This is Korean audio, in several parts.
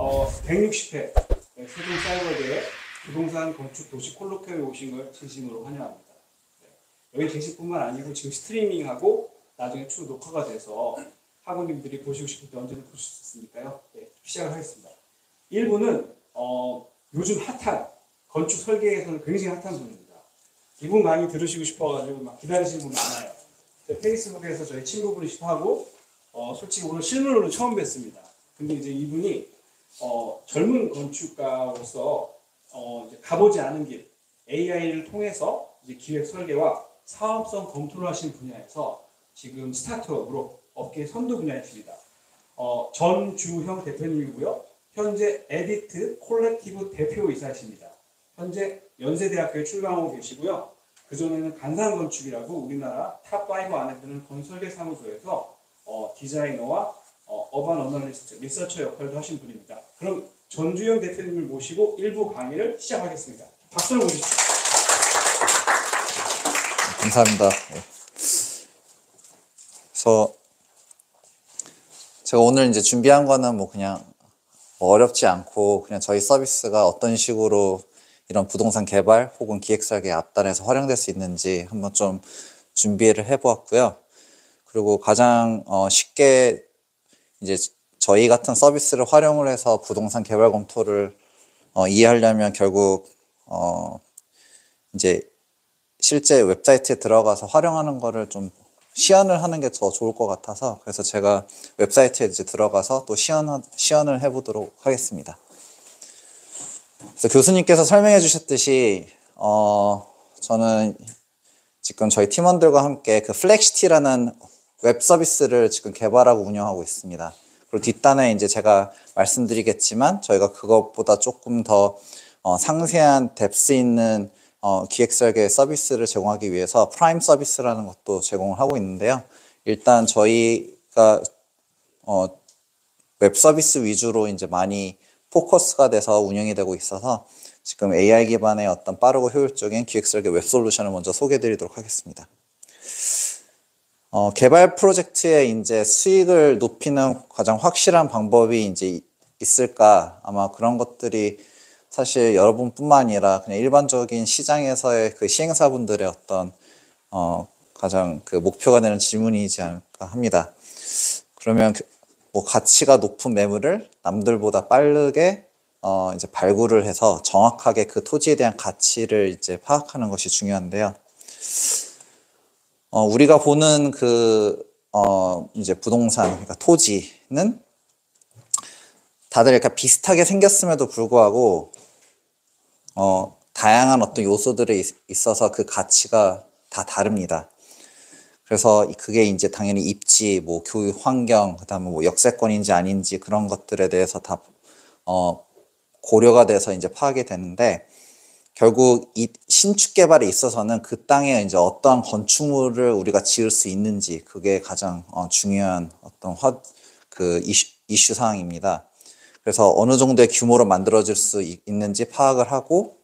160회 세종사이버대의 부동산 건축 도시 콜로케에 오신 걸 진심으로 환영합니다. 여기 게시뿐만 아니고 지금 스트리밍하고 나중에 추후 녹화가 돼서 학우님들이 보시고 싶을 때 언제든 보실 수 있으니까요. 시작을 하겠습니다. 1부는 요즘 핫한 건축 설계에서는 굉장히 핫한 분입니다. 이분 많이 들으시고 싶어가지고 막 기다리시는 분 많아요. 페이스북에서 저희 친구분이시기도 하고 솔직히 오늘 실물로 처음 뵀습니다. 근데 이제 이분이 젊은 건축가로서 이제 가보지 않은 길, AI를 통해서 이제 기획 설계와 사업성 검토를 하신 분야에서 지금 스타트업으로 업계 선두 분야이십니다. 전주형 대표님이고요. 현재 에디트 콜렉티브 대표이사이십니다. 현재 연세대학교에 출강하고 계시고요. 그전에는 간산건축이라고 우리나라 탑5 안에 드는 건설계 사무소에서 디자이너와 어반 어널리스트, 리서처 역할도 하신 분입니다. 그럼 전주영 대표님을 모시고 1부 강의를 시작하겠습니다. 박수를 보내주십시오. 감사합니다. 그래서 제가 오늘 이제 준비한 거는 뭐 그냥 어렵지 않고 그냥 저희 서비스가 어떤 식으로 이런 부동산 개발 혹은 기획설계 앞단에서 활용될 수 있는지 한번 좀 준비를 해보았고요. 그리고 가장 쉽게 이제 저희 같은 서비스를 활용을 해서 부동산 개발 검토를 이해하려면 결국 이제 실제 웹사이트에 들어가서 활용하는 거를 좀 시연을 하는 게 더 좋을 것 같아서 그래서 제가 웹사이트에 이제 들어가서 또 시연을 해보도록 하겠습니다. 그래서 교수님께서 설명해 주셨듯이 저는 지금 저희 팀원들과 함께 그 플렉시티라는 웹 서비스를 지금 개발하고 운영하고 있습니다. 그리고 뒷단에 이제 제가 말씀드리겠지만 저희가 그것보다 조금 더 상세한 뎁스 있는 기획설계 서비스를 제공하기 위해서 프라임 서비스라는 것도 제공을 하고 있는데요. 일단 저희가 웹 서비스 위주로 이제 많이 포커스가 돼서 운영이 되고 있어서 지금 AI 기반의 어떤 빠르고 효율적인 기획설계 웹 솔루션을 먼저 소개해 드리도록 하겠습니다. 개발 프로젝트의 이제 수익을 높이는 가장 확실한 방법이 이제 있을까? 아마 그런 것들이 사실 여러분뿐만 아니라 그냥 일반적인 시장에서의 그 시행사분들의 어떤 가장 그 목표가 되는 질문이지 않을까 합니다. 그러면 뭐 가치가 높은 매물을 남들보다 빠르게 이제 발굴을 해서 정확하게 그 토지에 대한 가치를 이제 파악하는 것이 중요한데요. 우리가 보는 그 이제 부동산, 그러니까 토지는 다들 약간 비슷하게 생겼음에도 불구하고 다양한 어떤 요소들이 있어서 그 가치가 다 다릅니다. 그래서 그게 이제 당연히 입지, 뭐 교육 환경, 그다음에 뭐 역세권인지 아닌지 그런 것들에 대해서 다 고려가 돼서 이제 파악이 되는데 결국 이 신축 개발에 있어서는 그 땅에 이제 어떠한 건축물을 우리가 지을 수 있는지 그게 가장 중요한 어떤 그 이슈 사항입니다. 그래서 어느 정도의 규모로 만들어질 수 있는지 파악을 하고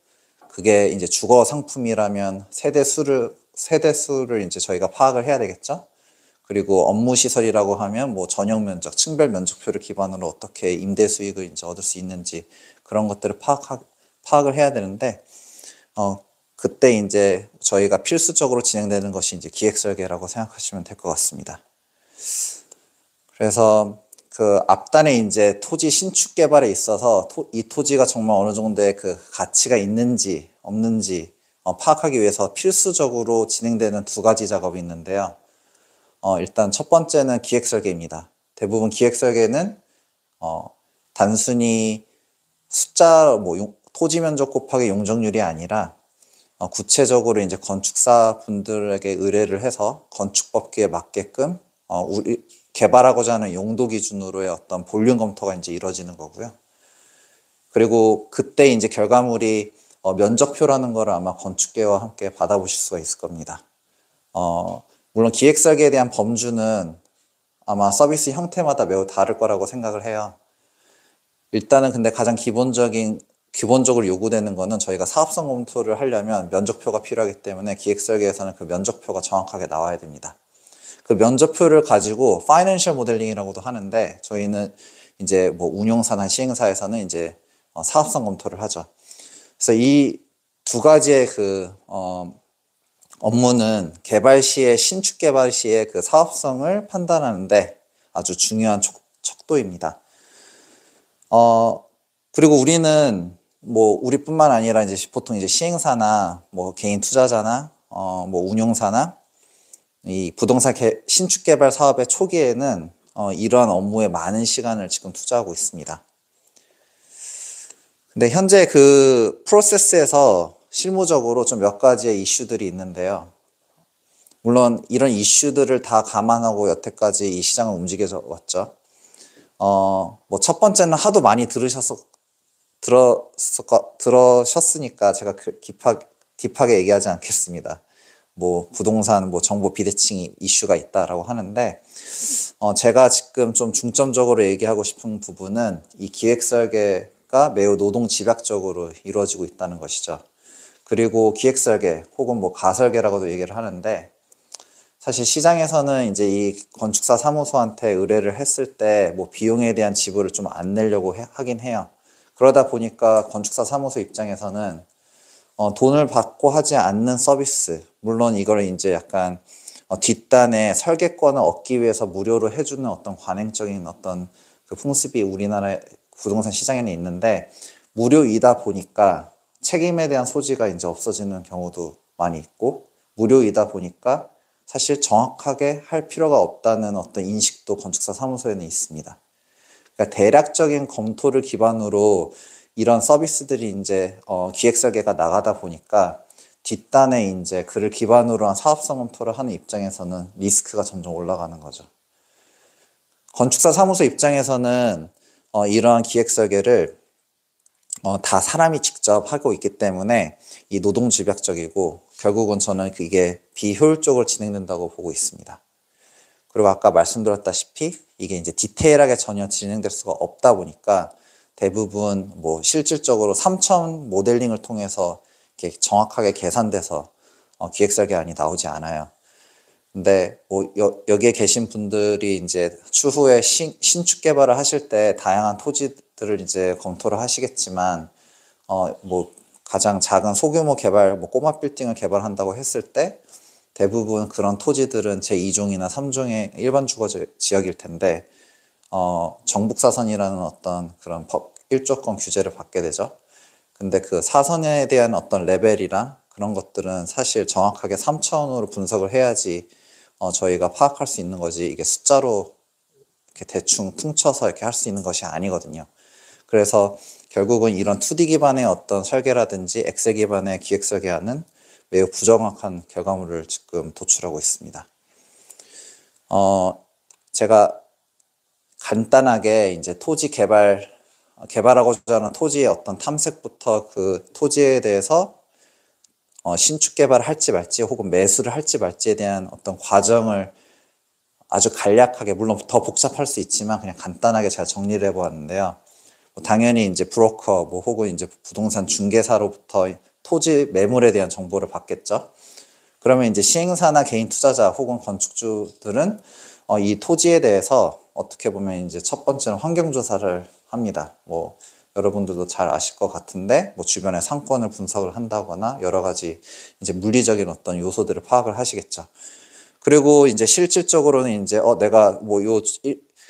그게 이제 주거 상품이라면 세대수를 이제 저희가 파악을 해야 되겠죠. 그리고 업무 시설이라고 하면 뭐 전용 면적, 층별 면적표를 기반으로 어떻게 임대 수익을 이제 얻을 수 있는지 그런 것들을 파악을 해야 되는데 그때 이제 저희가 필수적으로 진행되는 것이 이제 기획 설계라고 생각하시면 될 것 같습니다. 그래서 그 앞단에 이제 토지 신축 개발에 있어서 이 토지가 정말 어느 정도의 그 가치가 있는지 없는지 파악하기 위해서 필수적으로 진행되는 두 가지 작업이 있는데요. 일단 첫 번째는 기획 설계입니다. 대부분 기획 설계는 단순히 숫자 토지 면적 곱하기 용적률이 아니라 구체적으로 이제 건축사 분들에게 의뢰를 해서 건축법규에 맞게끔 우리 개발하고자 하는 용도 기준으로의 어떤 볼륨 검토가 이제 이루어지는 거고요. 그리고 그때 이제 결과물이 면적표라는 거를 아마 건축계와 함께 받아보실 수가 있을 겁니다. 물론 기획 설계에 대한 범주는 아마 서비스 형태마다 매우 다를 거라고 생각을 해요. 일단은 근데 가장 기본적으로 요구되는 거는 저희가 사업성 검토를 하려면 면적표가 필요하기 때문에 기획 설계에서는 그 면적표가 정확하게 나와야 됩니다. 그 면적표를 가지고 파이낸셜 모델링이라고도 하는데 저희는 이제 뭐 운용사나 시행사에서는 이제 사업성 검토를 하죠. 그래서 이 두 가지의 업무는 개발 시에 신축 개발 시에 그 사업성을 판단하는데 아주 중요한 척도입니다. 그리고 우리는 뭐 우리뿐만 아니라 이제 보통 이제 시행사나 뭐 개인 투자자나 뭐 운용사나 이 부동산 신축 개발 사업의 초기에는 이러한 업무에 많은 시간을 지금 투자하고 있습니다. 근데 현재 그 프로세스에서 실무적으로 좀 몇 가지의 이슈들이 있는데요. 물론 이런 이슈들을 다 감안하고 여태까지 이 시장을 움직여 왔죠. 뭐 첫 번째는 하도 많이 들으셨으니까 제가 딥하게 얘기하지 않겠습니다. 뭐 부동산 뭐 정보 비대칭 이슈가 있다라고 하는데 제가 지금 좀 중점적으로 얘기하고 싶은 부분은 이 기획 설계가 매우 노동 집약적으로 이루어지고 있다는 것이죠. 그리고 기획 설계 혹은 뭐 가설계라고도 얘기를 하는데 사실 시장에서는 이제 이 건축사 사무소한테 의뢰를 했을 때 뭐 비용에 대한 지불을 좀 안 내려고 하긴 해요. 그러다 보니까 건축사 사무소 입장에서는 돈을 받고 하지 않는 서비스, 물론 이걸 이제 약간 뒷단에 설계권을 얻기 위해서 무료로 해주는 어떤 관행적인 어떤 그 풍습이 우리나라의 부동산 시장에는 있는데 무료이다 보니까 책임에 대한 소지가 이제 없어지는 경우도 많이 있고 무료이다 보니까 사실 정확하게 할 필요가 없다는 어떤 인식도 건축사 사무소에는 있습니다. 그러니까 대략적인 검토를 기반으로 이런 서비스들이 이제 기획 설계가 나가다 보니까 뒷단에 이제 그를 기반으로 한 사업성 검토를 하는 입장에서는 리스크가 점점 올라가는 거죠. 건축사 사무소 입장에서는 이러한 기획 설계를 다 사람이 직접 하고 있기 때문에 이 노동 집약적이고 결국은 저는 이게 비효율적으로 진행된다고 보고 있습니다. 그리고 아까 말씀드렸다시피 이게 이제 디테일하게 전혀 진행될 수가 없다 보니까 대부분 뭐 실질적으로 3천 모델링을 통해서 이렇게 정확하게 계산돼서 기획 설계안이 나오지 않아요. 근데 뭐 여기에 계신 분들이 이제 추후에 신축 개발을 하실 때 다양한 토지들을 이제 검토를 하시겠지만 뭐 가장 작은 소규모 개발, 뭐 꼬마 빌딩을 개발한다고 했을 때 대부분 그런 토지들은 제2종이나 3종의 일반 주거 지역일 텐데 정북사선이라는 어떤 그런 법 1조권 규제를 받게 되죠. 근데 그 사선에 대한 어떤 레벨이랑 그런 것들은 사실 정확하게 3차원으로 분석을 해야지 저희가 파악할 수 있는 거지 이게 숫자로 이렇게 대충 퉁쳐서 이렇게 할 수 있는 것이 아니거든요. 그래서 결국은 이런 2D 기반의 어떤 설계라든지 엑셀 기반의 기획 설계안은 매우 부정확한 결과물을 지금 도출하고 있습니다. 제가 간단하게 이제 토지 개발하고자 하는 토지의 어떤 탐색부터 그 토지에 대해서 신축 개발을 할지 말지 혹은 매수를 할지 말지에 대한 어떤 과정을 아주 간략하게, 물론 더 복잡할 수 있지만 그냥 간단하게 제가 정리를 해보았는데요. 당연히 이제 브로커 혹은 이제 부동산 중개사로부터 토지 매물에 대한 정보를 받겠죠. 그러면 이제 시행사나 개인 투자자 혹은 건축주들은 이 토지에 대해서 어떻게 보면 이제 첫 번째는 환경조사를 합니다. 뭐 여러분들도 잘 아실 것 같은데 뭐 주변의 상권을 분석을 한다거나 여러 가지 이제 물리적인 어떤 요소들을 파악을 하시겠죠. 그리고 이제 실질적으로는 이제 내가 뭐 요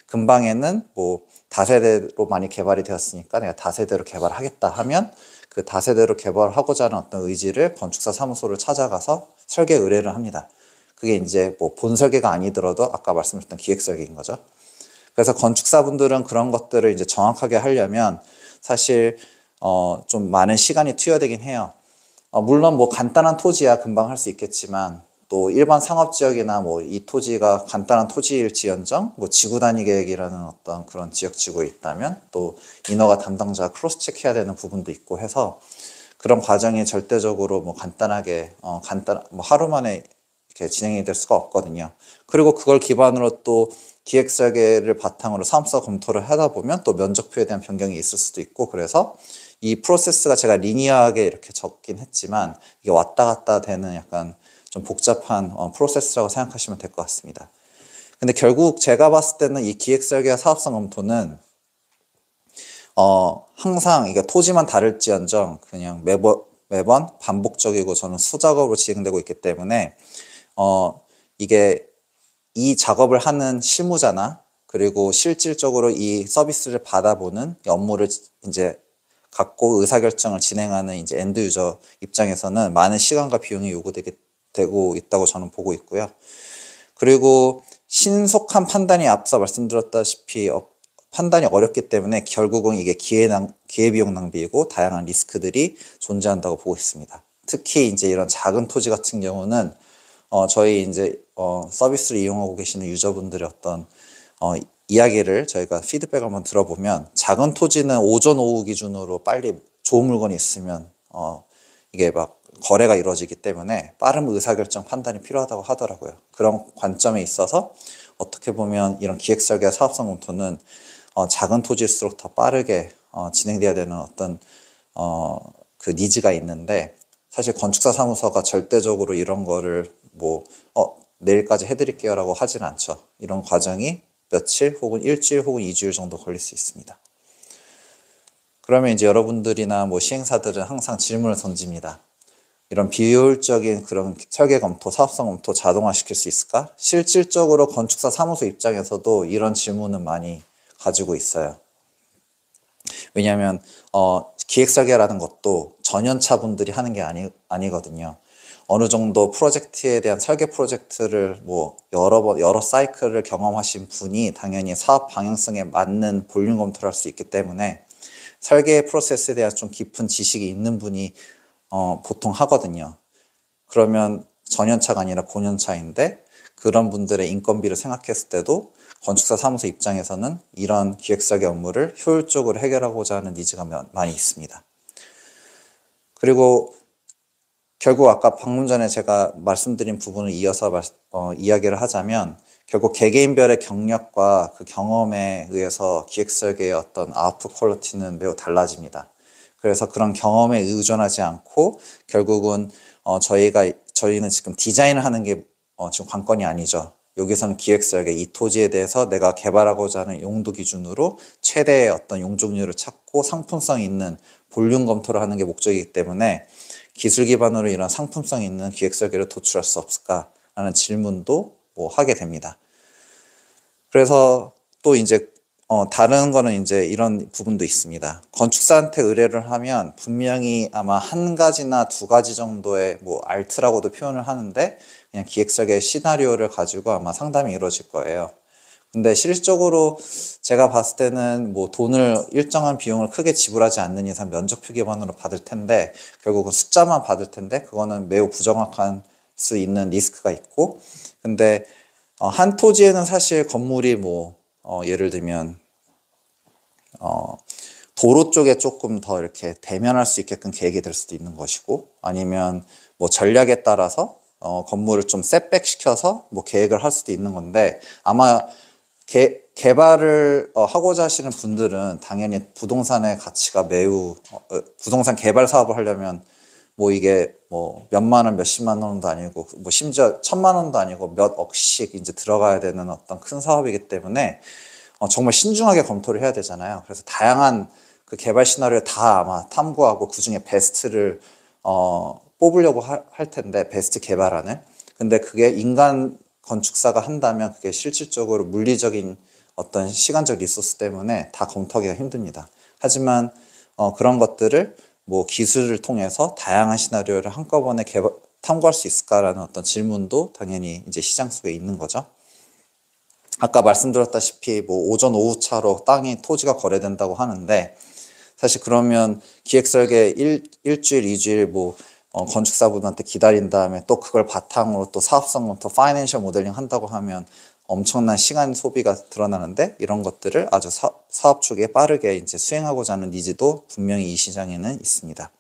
근방에는 뭐 다세대로 많이 개발이 되었으니까 내가 다세대로 개발하겠다 하면 그 다세대로 개발하고자 하는 어떤 의지를 건축사 사무소를 찾아가서 설계 의뢰를 합니다. 그게 이제 뭐 본 설계가 아니더라도 아까 말씀드렸던 기획 설계인 거죠. 그래서 건축사분들은 그런 것들을 이제 정확하게 하려면 사실 좀 많은 시간이 투여되긴 해요. 물론 뭐 간단한 토지야 금방 할 수 있겠지만 또 일반 상업지역이나 뭐 이 토지가 간단한 토지일지언정 뭐 지구 단위 계획이라는 어떤 그런 지역지구에 있다면 또 인허가 담당자가 크로스 체크해야 되는 부분도 있고 해서 그런 과정이 절대적으로 뭐 간단하게 뭐 하루 만에 이렇게 진행이 될 수가 없거든요. 그리고 그걸 기반으로 또 기획 설계를 바탕으로 사업성 검토를 하다 보면 또 면적표에 대한 변경이 있을 수도 있고 그래서 이 프로세스가 제가 리니어하게 이렇게 적긴 했지만 이게 왔다 갔다 되는 약간 좀 복잡한 프로세스라고 생각하시면 될 것 같습니다. 근데 결국 제가 봤을 때는 이 기획 설계와 사업성 검토는 항상 이게 토지만 다를지언정 그냥 매번 반복적이고 저는 수작업으로 진행되고 있기 때문에 이게 이 작업을 하는 실무자나 그리고 실질적으로 이 서비스를 받아보는 이 업무를 이제 갖고 의사결정을 진행하는 이제 엔드 유저 입장에서는 많은 시간과 비용이 되고 있다고 저는 보고 있고요. 그리고 신속한 판단이 앞서 말씀드렸다시피 판단이 어렵기 때문에 결국은 이게 기회비용 낭비이고 다양한 리스크들이 존재한다고 보고 있습니다. 특히 이제 이런 작은 토지 같은 경우는 저희 이제 서비스를 이용하고 계시는 유저분들의 어떤 이야기를 저희가 피드백을 한번 들어보면 작은 토지는 오전 오후 기준으로 빨리 좋은 물건이 있으면 이게 막 거래가 이루어지기 때문에 빠른 의사결정 판단이 필요하다고 하더라고요. 그런 관점에 있어서 어떻게 보면 이런 기획설계와 사업성 검토는 작은 토지일수록 더 빠르게 진행돼야 되는 어떤 그 니즈가 있는데 사실 건축사 사무소가 절대적으로 이런 거를 뭐 내일까지 해드릴게요 라고 하진 않죠. 이런 과정이 며칠 혹은 일주일 혹은 2주일 정도 걸릴 수 있습니다. 그러면 이제 여러분들이나 뭐 시행사들은 항상 질문을 던집니다. 이런 비효율적인 그런 설계 검토, 사업성 검토 자동화시킬 수 있을까? 실질적으로 건축사 사무소 입장에서도 이런 질문은 많이 가지고 있어요. 왜냐하면 기획 설계라는 것도 전연차 분들이 하는 게 아니거든요. 어느 정도 프로젝트에 대한 설계 프로젝트를 뭐 여러 사이클을 경험하신 분이 당연히 사업 방향성에 맞는 볼륨 검토를 할 수 있기 때문에 설계 프로세스에 대한 좀 깊은 지식이 있는 분이 보통 하거든요. 그러면 전연차가 아니라 고년차인데 그런 분들의 인건비를 생각했을 때도 건축사 사무소 입장에서는 이런 기획설계 업무를 효율적으로 해결하고자 하는 니즈가 많이 있습니다. 그리고 결국 아까 방금 전에 제가 말씀드린 부분을 이어서 이야기를 하자면 결국 개개인별의 경력과 그 경험에 의해서 기획설계의 어떤 아웃풋 퀄리티는 매우 달라집니다. 그래서 그런 경험에 의존하지 않고 결국은 저희는 지금 디자인을 하는 게 지금 관건이 아니죠. 여기서는 기획설계, 이 토지에 대해서 내가 개발하고자 하는 용도 기준으로 최대의 어떤 용적률을 찾고 상품성 있는 볼륨 검토를 하는 게 목적이기 때문에 기술 기반으로 이런 상품성 있는 기획설계를 도출할 수 없을까라는 질문도 뭐 하게 됩니다. 그래서 또 이제 다른 거는 이제 이런 부분도 있습니다. 건축사한테 의뢰를 하면 분명히 아마 한 가지나 두 가지 정도의 뭐 알트라고도 표현을 하는데 그냥 기획설계 시나리오를 가지고 아마 상담이 이루어질 거예요. 근데 실질적으로 제가 봤을 때는 뭐 돈을 일정한 비용을 크게 지불하지 않는 이상 면적표 기반으로 받을 텐데 결국은 숫자만 받을 텐데 그거는 매우 부정확한 수 있는 리스크가 있고 근데 한 토지에는 사실 건물이 뭐 예를 들면 도로 쪽에 조금 더 이렇게 대면할 수 있게끔 계획이 될 수도 있는 것이고 아니면 뭐 전략에 따라서 건물을 좀 셋백 시켜서 뭐 계획을 할 수도 있는 건데 아마 개발을 하고자 하시는 분들은 당연히 부동산의 가치가 매우 부동산 개발 사업을 하려면 뭐 이게 뭐 몇만 원, 몇십만 원도 아니고 뭐 심지어 1,000만 원도 아니고 몇 억씩 이제 들어가야 되는 어떤 큰 사업이기 때문에 정말 신중하게 검토를 해야 되잖아요. 그래서 다양한 그 개발 시나리오를 다 아마 탐구하고 그중에 베스트를 뽑으려고 할 텐데 베스트 개발안을. 근데 그게 인간 건축사가 한다면 그게 실질적으로 물리적인 어떤 시간적 리소스 때문에 다 검토하기가 힘듭니다. 하지만 그런 것들을 뭐 기술을 통해서 다양한 시나리오를 한꺼번에 탐구할 수 있을까라는 어떤 질문도 당연히 이제 시장 속에 있는 거죠. 아까 말씀드렸다시피 뭐 오전 오후 차로 토지가 거래된다고 하는데 사실 그러면 기획설계 일주일, 2주일 뭐 건축사분한테 기다린 다음에 또 그걸 바탕으로 또 사업성 검토, 파이낸셜 모델링 한다고 하면 엄청난 시간 소비가 드러나는데 이런 것들을 아주 사업 쪽에 빠르게 이제 수행하고자 하는 니즈도 분명히 이 시장에는 있습니다.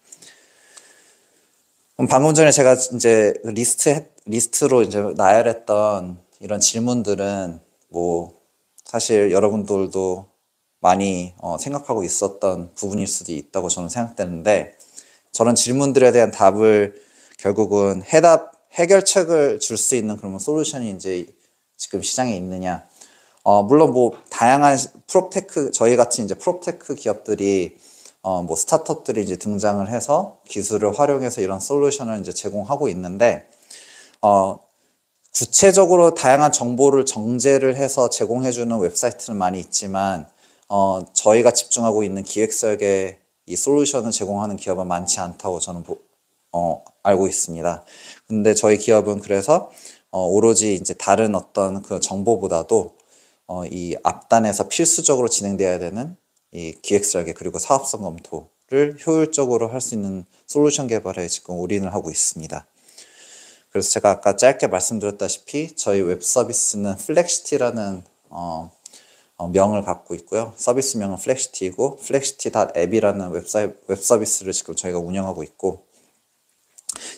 방금 전에 제가 이제 리스트로 이제 나열했던 이런 질문들은 뭐 사실 여러분들도 많이 생각하고 있었던 부분일 수도 있다고 저는 생각되는데 저런 질문들에 대한 답을 결국은 해결책을 줄 수 있는 그런 솔루션이 이제 지금 시장에 있느냐 물론 뭐 다양한 프롭테크 저희 같이 이제 프롭테크 기업들이 뭐 스타트업들이 이제 등장을 해서 기술을 활용해서 이런 솔루션을 이제 제공하고 있는데 구체적으로 다양한 정보를 정제를 해서 제공해주는 웹사이트는 많이 있지만 저희가 집중하고 있는 기획 설계 이 솔루션을 제공하는 기업은 많지 않다고 저는 알고 있습니다. 근데 저희 기업은 그래서 오로지 이제 다른 어떤 그 정보보다도 이 앞단에서 필수적으로 진행돼야 되는 이 기획 설계 그리고 사업성 검토를 효율적으로 할 수 있는 솔루션 개발에 지금 올인을 하고 있습니다. 그래서 제가 아까 짧게 말씀드렸다시피 저희 웹 서비스는 플렉시티라는 명을 갖고 있고요. 서비스명은 플렉시티이고 flexity.app이라는 웹 서비스를 지금 저희가 운영하고 있고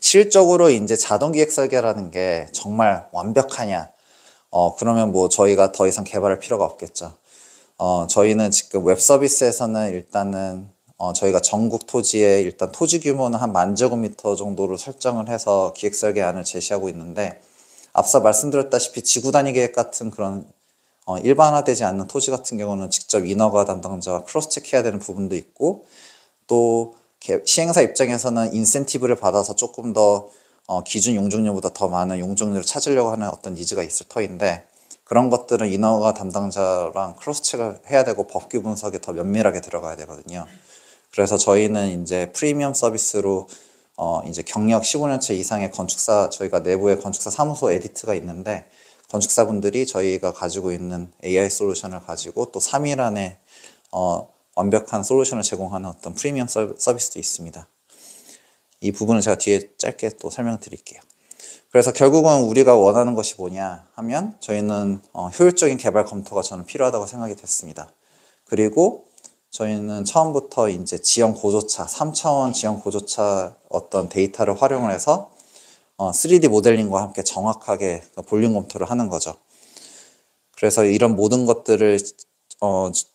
실적으로 이제 자동 기획 설계라는 게 정말 완벽하냐? 그러면 뭐 저희가 더 이상 개발할 필요가 없겠죠. 저희는 지금 웹 서비스에서는 일단은 저희가 전국 토지에 일단 토지 규모는 한 10,000제곱미터 정도로 설정을 해서 기획 설계안을 제시하고 있는데 앞서 말씀드렸다시피 지구 단위 계획 같은 그런 일반화되지 않는 토지 같은 경우는 직접 인허가 담당자가 크로스 체크해야 되는 부분도 있고 또 시행사 입장에서는 인센티브를 받아서 조금 더 기준 용적률보다 더 많은 용적률을 찾으려고 하는 어떤 니즈가 있을 터인데 그런 것들은 인허가 담당자랑 크로스 체크를 해야 되고 법규 분석에 더 면밀하게 들어가야 되거든요. 그래서 저희는 이제 프리미엄 서비스로 이제 경력 15년차 이상의 건축사 저희가 내부에 건축사 사무소 에디트가 있는데 건축사분들이 저희가 가지고 있는 AI 솔루션을 가지고 또 3일 안에 완벽한 솔루션을 제공하는 어떤 프리미엄 서비스도 있습니다. 이 부분은 제가 뒤에 짧게 또 설명드릴게요. 그래서 결국은 우리가 원하는 것이 뭐냐 하면 저희는 효율적인 개발 검토가 저는 필요하다고 생각이 됐습니다. 그리고 저희는 처음부터 이제 지형 고조차, 3차원 지형 고조차 어떤 데이터를 활용을 해서 3D 모델링과 함께 정확하게 볼륨 검토를 하는 거죠. 그래서 이런 모든 것들을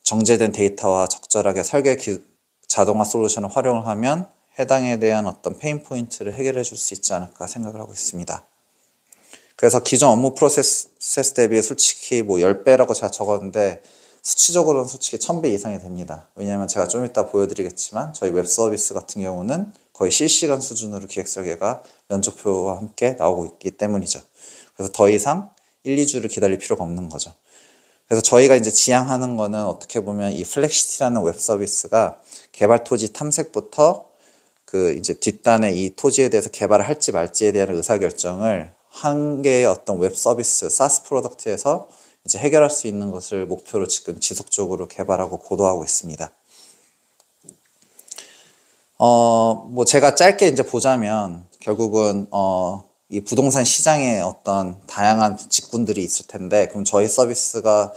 정제된 데이터와 적절하게 자동화 솔루션을 활용을 하면 해당에 대한 어떤 페인 포인트를 해결해 줄 수 있지 않을까 생각을 하고 있습니다. 그래서 기존 업무 프로세스 대비 솔직히 뭐 10배라고 제가 적었는데 수치적으로는 솔직히 1000배 이상이 됩니다. 왜냐하면 제가 좀 이따 보여드리겠지만 저희 웹 서비스 같은 경우는 거의 실시간 수준으로 기획 설계가 면접표와 함께 나오고 있기 때문이죠. 그래서 더 이상 1, 2주를 기다릴 필요가 없는 거죠. 그래서 저희가 이제 지향하는 거는 어떻게 보면 이 플렉시티라는 웹 서비스가 개발 토지 탐색부터 그 이제 뒷단에 이 토지에 대해서 개발을 할지 말지에 대한 의사결정을 한 개의 어떤 웹 서비스, 사스 프로덕트에서 이제 해결할 수 있는 것을 목표로 지금 지속적으로 개발하고 고도하고 있습니다. 뭐 제가 짧게 이제 보자면 결국은 이 부동산 시장에 어떤 다양한 직군들이 있을 텐데 그럼 저희 서비스가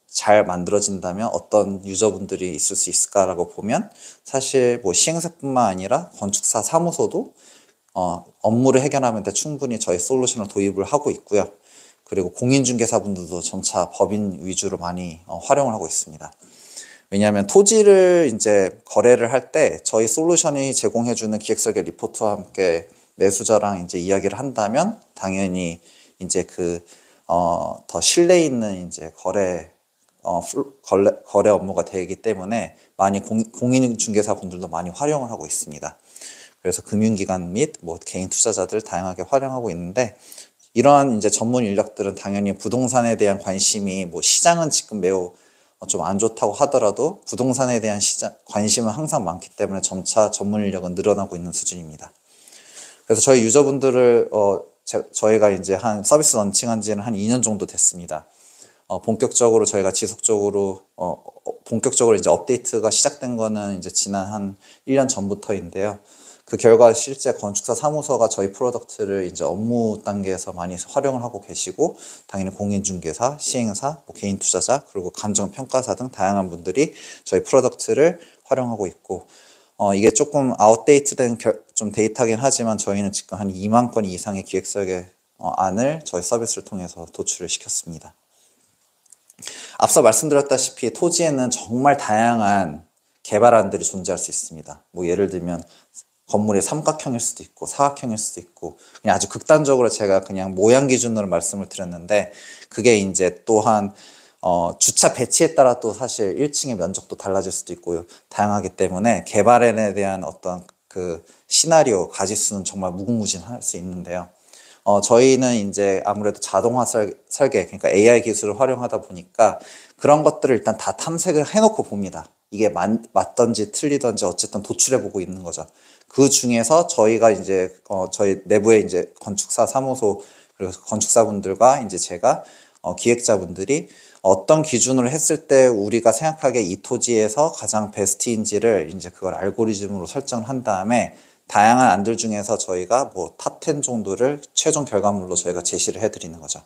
잘 만들어진다면 어떤 유저분들이 있을 수 있을까라고 보면 사실 뭐 시행사뿐만 아니라 건축사 사무소도 업무를 해결하면 돼 충분히 저희 솔루션을 도입을 하고 있고요. 그리고 공인중개사분들도 점차 법인 위주로 많이 활용을 하고 있습니다. 왜냐하면 토지를 이제 거래를 할 때 저희 솔루션이 제공해주는 기획설계 리포트와 함께 매수자랑 이제 이야기를 한다면 당연히 이제 더 신뢰 있는 이제 거래 업무가 되기 때문에 많이 공인중개사분들도 많이 활용을 하고 있습니다. 그래서 금융기관 및 뭐 개인 투자자들 다양하게 활용하고 있는데 이러한 이제 전문 인력들은 당연히 부동산에 대한 관심이 뭐 시장은 지금 매우 좀 안 좋다고 하더라도 부동산에 대한 관심은 항상 많기 때문에 점차 전문 인력은 늘어나고 있는 수준입니다. 그래서 저희 유저분들을 저희가 이제 한 서비스 런칭한 지는 한 2년 정도 됐습니다. 본격적으로 저희가 지속적으로 본격적으로 이제 업데이트가 시작된 거는 이제 지난 한 1년 전부터인데요. 그 결과 실제 건축사 사무소가 저희 프로덕트를 이제 업무 단계에서 많이 활용을 하고 계시고 당연히 공인중개사, 시행사, 뭐 개인 투자자 그리고 감정평가사 등 다양한 분들이 저희 프로덕트를 활용하고 있고 이게 조금 아웃데이트된 좀 데이터긴 하지만 저희는 지금 한 2만 건 이상의 기획설계 안을 저희 서비스를 통해서 도출을 시켰습니다. 앞서 말씀드렸다시피 토지에는 정말 다양한 개발안들이 존재할 수 있습니다. 뭐 예를 들면 건물이 삼각형일 수도 있고 사각형일 수도 있고 그냥 아주 극단적으로 제가 그냥 모양 기준으로 말씀을 드렸는데 그게 이제 또한 주차 배치에 따라 또 사실 1층의 면적도 달라질 수도 있고 다양하기 때문에 개발에 대한 어떤 그 시나리오 가짓수는 정말 무궁무진할 수 있는데요. 저희는 이제 아무래도 자동화 설계, 그러니까 AI 기술을 활용하다 보니까 그런 것들을 일단 다 탐색을 해놓고 봅니다. 이게 맞던지 틀리던지 어쨌든 도출해보고 있는 거죠. 그 중에서 저희가 이제, 저희 내부에 이제 건축사 사무소, 그리고 건축사분들과 이제 제가, 기획자분들이 어떤 기준으로 했을 때 우리가 생각하기에 이 토지에서 가장 베스트인지를 이제 그걸 알고리즘으로 설정을 한 다음에 다양한 안들 중에서 저희가 뭐 탑 10 정도를 최종 결과물로 저희가 제시를 해드리는 거죠.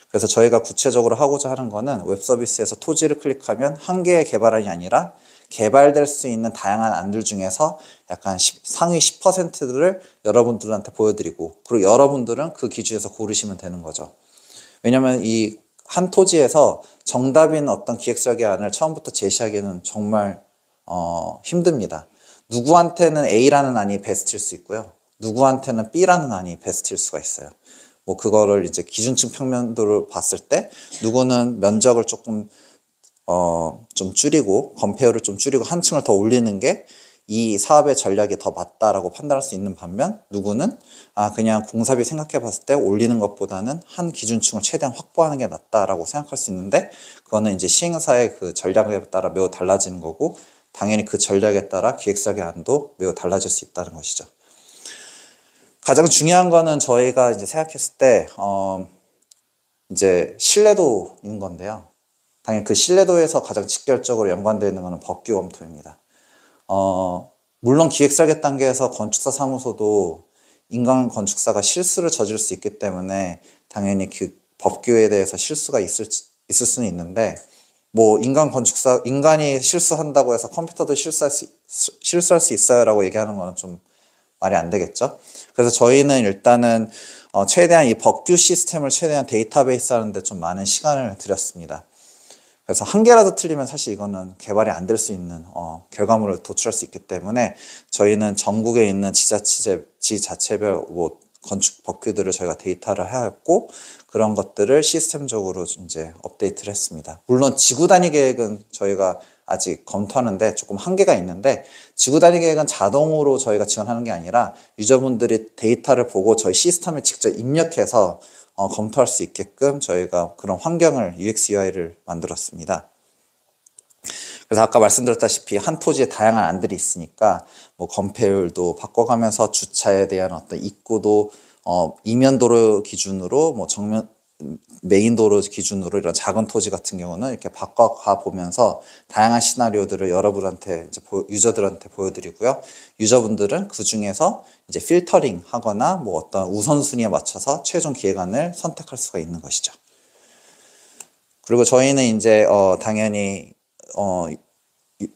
그래서 저희가 구체적으로 하고자 하는 거는 웹 서비스에서 토지를 클릭하면 한 개의 개발안이 아니라 개발될 수 있는 다양한 안들 중에서 약간 상위 10%를 여러분들한테 보여드리고, 그리고 여러분들은 그 기준에서 고르시면 되는 거죠. 왜냐면 이 한 토지에서 정답인 어떤 기획설계안을 처음부터 제시하기는 정말 힘듭니다. 누구한테는 A라는 안이 베스트일 수 있고요. 누구한테는 B라는 안이 베스트일 수가 있어요. 뭐 그거를 이제 기준층 평면도를 봤을 때 누구는 면적을 조금 좀 줄이고 건폐율을 좀 줄이고 한 층을 더 올리는 게 이 사업의 전략이 더 맞다라고 판단할 수 있는 반면 누구는 그냥 공사비 생각해 봤을 때 올리는 것보다는 한 기준층을 최대한 확보하는 게 낫다라고 생각할 수 있는데, 그거는 이제 시행사의 그 전략에 따라 매우 달라지는 거고 당연히 그 전략에 따라 기획설계안도 매우 달라질 수 있다는 것이죠. 가장 중요한 거는 저희가 이제 생각했을 때 이제 신뢰도인 건데요. 당연히 그 신뢰도에서 가장 직결적으로 연관되어 있는 것은 법규 검토입니다. 물론 기획설계 단계에서 건축사 사무소도 인간 건축사가 실수를 저질 수 있기 때문에 당연히 그 법규에 대해서 실수가 있을 수는 있는데, 뭐 인간이 실수한다고 해서 컴퓨터도 실수할 수 있어요라고 얘기하는 거는 좀 말이 안 되겠죠. 그래서 저희는 일단은 최대한 이 법규 시스템을 최대한 데이터베이스 하는데 좀 많은 시간을 들였습니다. 그래서 한 개라도 틀리면 사실 이거는 개발이 안 될 수 있는 결과물을 도출할 수 있기 때문에 저희는 전국에 있는 지자체별 뭐 건축 법규들을 저희가 데이터를 하였고 그런 것들을 시스템적으로 이제 업데이트를 했습니다. 물론 지구 단위 계획은 저희가 아직 검토하는데 조금 한계가 있는데, 지구 단위 계획은 자동으로 저희가 지원하는 게 아니라 유저분들이 데이터를 보고 저희 시스템에 직접 입력해서 검토할 수 있게끔 저희가 그런 환경을 UX, UI를 만들었습니다. 그래서 아까 말씀드렸다시피 한 토지에 다양한 안들이 있으니까 뭐 건폐율도 바꿔가면서 주차에 대한 어떤 입구도 이면 도로 기준으로 뭐 정면 메인 도로 기준으로 이런 작은 토지 같은 경우는 이렇게 바꿔가 보면서 다양한 시나리오들을 여러분한테 이제 유저들한테 보여드리고요. 유저분들은 그 중에서 이제 필터링 하거나 뭐 어떤 우선순위에 맞춰서 최종 기획안을 선택할 수가 있는 것이죠. 그리고 저희는 이제 당연히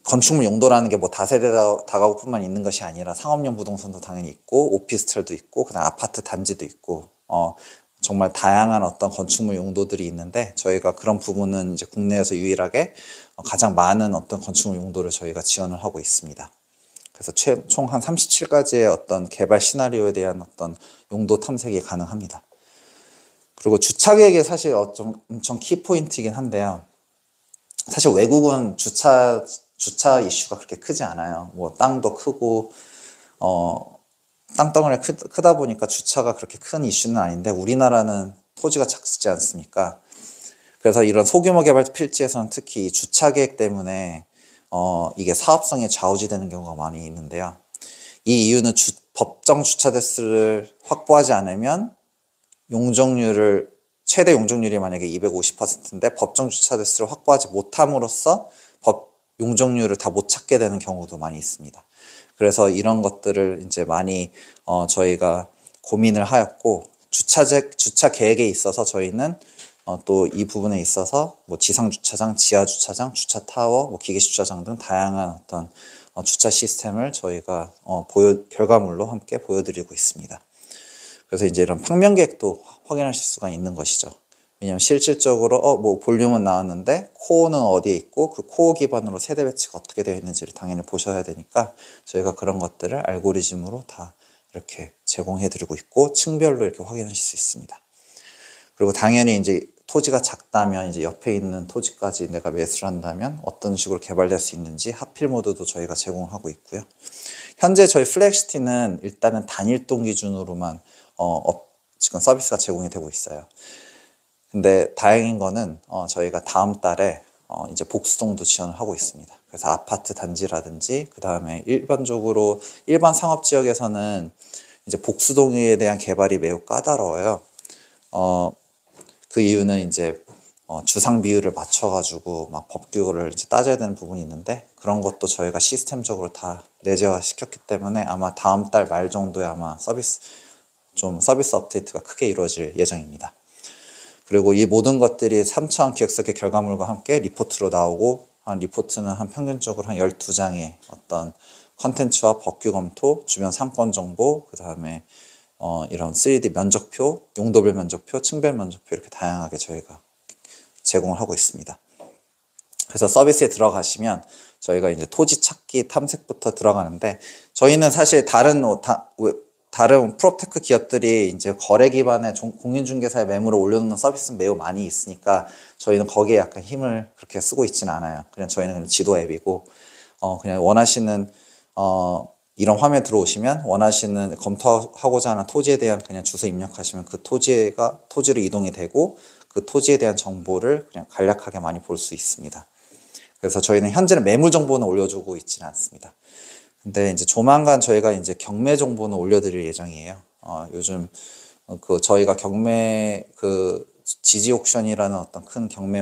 건축물 용도라는 게 뭐 다세대 다가구뿐만 있는 것이 아니라 상업용 부동산도 당연히 있고 오피스텔도 있고 그다음 아파트 단지도 있고 정말 다양한 어떤 건축물 용도들이 있는데, 저희가 그런 부분은 이제 국내에서 유일하게 가장 많은 어떤 건축물 용도를 저희가 지원을 하고 있습니다. 그래서 총 한 37가지의 어떤 개발 시나리오에 대한 어떤 용도 탐색이 가능합니다. 그리고 주차 계획이 사실 엄청 키포인트이긴 한데요. 사실 외국은 주차 이슈가 그렇게 크지 않아요. 뭐 땅도 크고 땅덩어리가 크다 보니까 주차가 그렇게 큰 이슈는 아닌데, 우리나라는 토지가 작지 않습니까? 그래서 이런 소규모 개발 필지에서는 특히 이 주차 계획 때문에 이게 사업성에 좌우지되는 경우가 많이 있는데요. 이 이유는 법정 주차 대수를 확보하지 않으면 최대 용적률이 만약에 250%인데 법정 주차 대수를 확보하지 못함으로써 용적률을 다 못 찾게 되는 경우도 많이 있습니다. 그래서 이런 것들을 이제 많이 저희가 고민을 하였고, 주차 계획에 있어서 저희는 또 이 부분에 있어서 뭐 지상 주차장, 지하 주차장, 주차 타워, 뭐 기계 주차장 등 다양한 어떤 주차 시스템을 저희가 결과물로 함께 보여드리고 있습니다. 그래서 이제 이런 평면 계획도 확인하실 수가 있는 것이죠. 왜냐하면 실질적으로 뭐 볼륨은 나왔는데 코어는 어디에 있고 그 코어 기반으로 세대 배치가 어떻게 되어 있는지를 당연히 보셔야 되니까 저희가 그런 것들을 알고리즘으로 다 이렇게 제공해 드리고 있고 층별로 이렇게 확인하실 수 있습니다. 그리고 당연히 이제 토지가 작다면 이제 옆에 있는 토지까지 내가 매수를 한다면 어떤 식으로 개발될 수 있는지 하필 모드도 저희가 제공하고 있고요. 현재 저희 플렉시티는 일단은 단일동 기준으로만 지금 서비스가 제공이 되고 있어요. 근데 다행인 거는 저희가 다음 달에 이제 복수동도 지원을 하고 있습니다. 그래서 아파트 단지라든지 그 다음에 일반적으로 일반 상업 지역에서는 이제 복수동에 대한 개발이 매우 까다로워요. 그 이유는 이제 주상 비율을 맞춰가지고 막 법규를 이제 따져야 되는 부분이 있는데 그런 것도 저희가 시스템적으로 다 내재화 시켰기 때문에 아마 다음 달 말 정도에 아마 서비스 업데이트가 크게 이루어질 예정입니다. 그리고 이 모든 것들이 3차원 기획설계 결과물과 함께 리포트로 나오고 리포트는 평균적으로 한 12장의 어떤 컨텐츠와 법규 검토, 주변 상권 정보, 그 다음에 이런 3D 면적표, 용도별 면적표, 층별 면적표 이렇게 다양하게 저희가 제공을 하고 있습니다. 그래서 서비스에 들어가시면 저희가 이제 토지 찾기 탐색부터 들어가는데 저희는 사실 다른 프롭테크 기업들이 이제 거래 기반의 공인중개사의 매물을 올려놓는 서비스는 매우 많이 있으니까 저희는 거기에 약간 힘을 그렇게 쓰고 있지는 않아요. 그냥 저희는 그냥 지도 앱이고 그냥 원하시는 이런 화면에 들어오시면 원하시는 검토하고자 하는 토지에 대한 그냥 주소 입력하시면 그 토지로 이동이 되고 그 토지에 대한 정보를 그냥 간략하게 많이 볼 수 있습니다. 그래서 저희는 현재는 매물 정보는 올려주고 있지는 않습니다. 근데 이제 조만간 저희가 이제 경매 정보는 올려드릴 예정이에요. 요즘 저희가 경매 지지 옥션이라는 어떤 큰 경매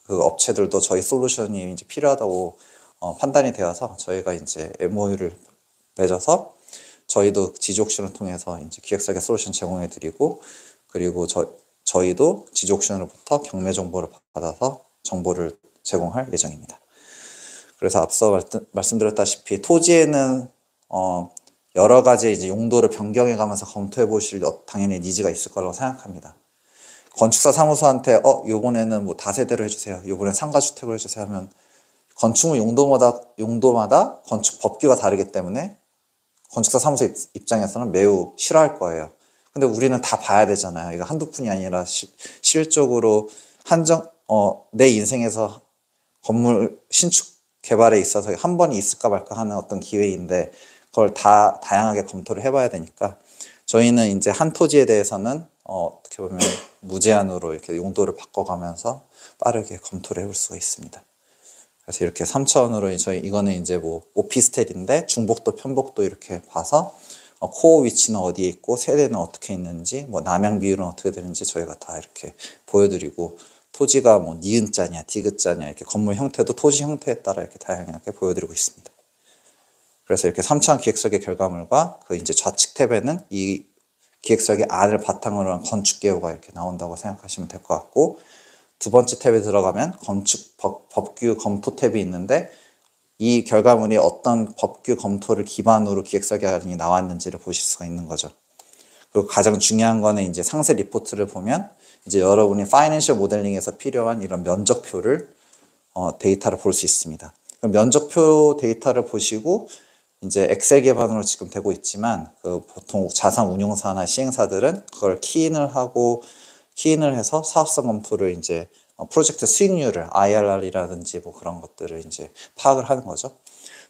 업체들도 저희 솔루션이 이제 필요하다고 판단이 되어서 저희가 이제 MOU를 맺어서 저희도 지지 옥션을 통해서 이제 기획설계 솔루션 제공해드리고 그리고 저희도 지지 옥션으로부터 경매 정보를 받아서 정보를 제공할 예정입니다. 그래서 앞서 말씀드렸다시피 토지에는 여러 가지 이제 용도를 변경해 가면서 검토해 보실 당연히 니즈가 있을 거라고 생각합니다. 건축사 사무소한테 요번에는 뭐 다세대로 해주세요. 요번엔 상가주택으로 해주세요 하면 건축물 용도마다 건축 법규가 다르기 때문에 건축사 사무소 입장에서는 매우 싫어할 거예요. 근데 우리는 다 봐야 되잖아요. 이거 한두 푼이 아니라 실질적으로 내 인생에서 건물 신축 개발에 있어서 한 번이 있을까 말까 하는 어떤 기회인데 그걸 다 다양하게 검토를 해봐야 되니까 저희는 이제 한 토지에 대해서는 어떻게 보면 무제한으로 이렇게 용도를 바꿔가면서 빠르게 검토를 해볼 수가 있습니다. 그래서 이렇게 3차원으로 이거는 이제 뭐 오피스텔인데 중복도 편복도 이렇게 봐서 코어 위치는 어디에 있고 세대는 어떻게 있는지 뭐 남향 비율은 어떻게 되는지 저희가 다 이렇게 보여드리고 토지가 뭐 니은자냐 디귿자냐 이렇게 건물 형태도 토지 형태에 따라 이렇게 다양하게 보여드리고 있습니다. 그래서 이렇게 3차원 기획설계 결과물과 그 이제 좌측 탭에는 이 기획설계 안을 바탕으로 한 건축 개요가 이렇게 나온다고 생각하시면 될 것 같고 두 번째 탭에 들어가면 건축 법규 검토 탭이 있는데 이 결과물이 어떤 법규 검토를 기반으로 기획설계안이 나왔는지를 보실 수가 있는 거죠. 그리고 가장 중요한 거는 이제 상세 리포트를 보면 이제 여러분이 파이낸셜 모델링에서 필요한 이런 면적표를 데이터를 볼 수 있습니다. 그럼 면적표 데이터를 보시고 이제 엑셀 기반으로 지금 되고 있지만 보통 자산 운용사나 시행사들은 그걸 키인을 해서 사업성 검토를 이제 프로젝트 수익률을 IRR이라든지 뭐 그런 것들을 이제 파악을 하는 거죠.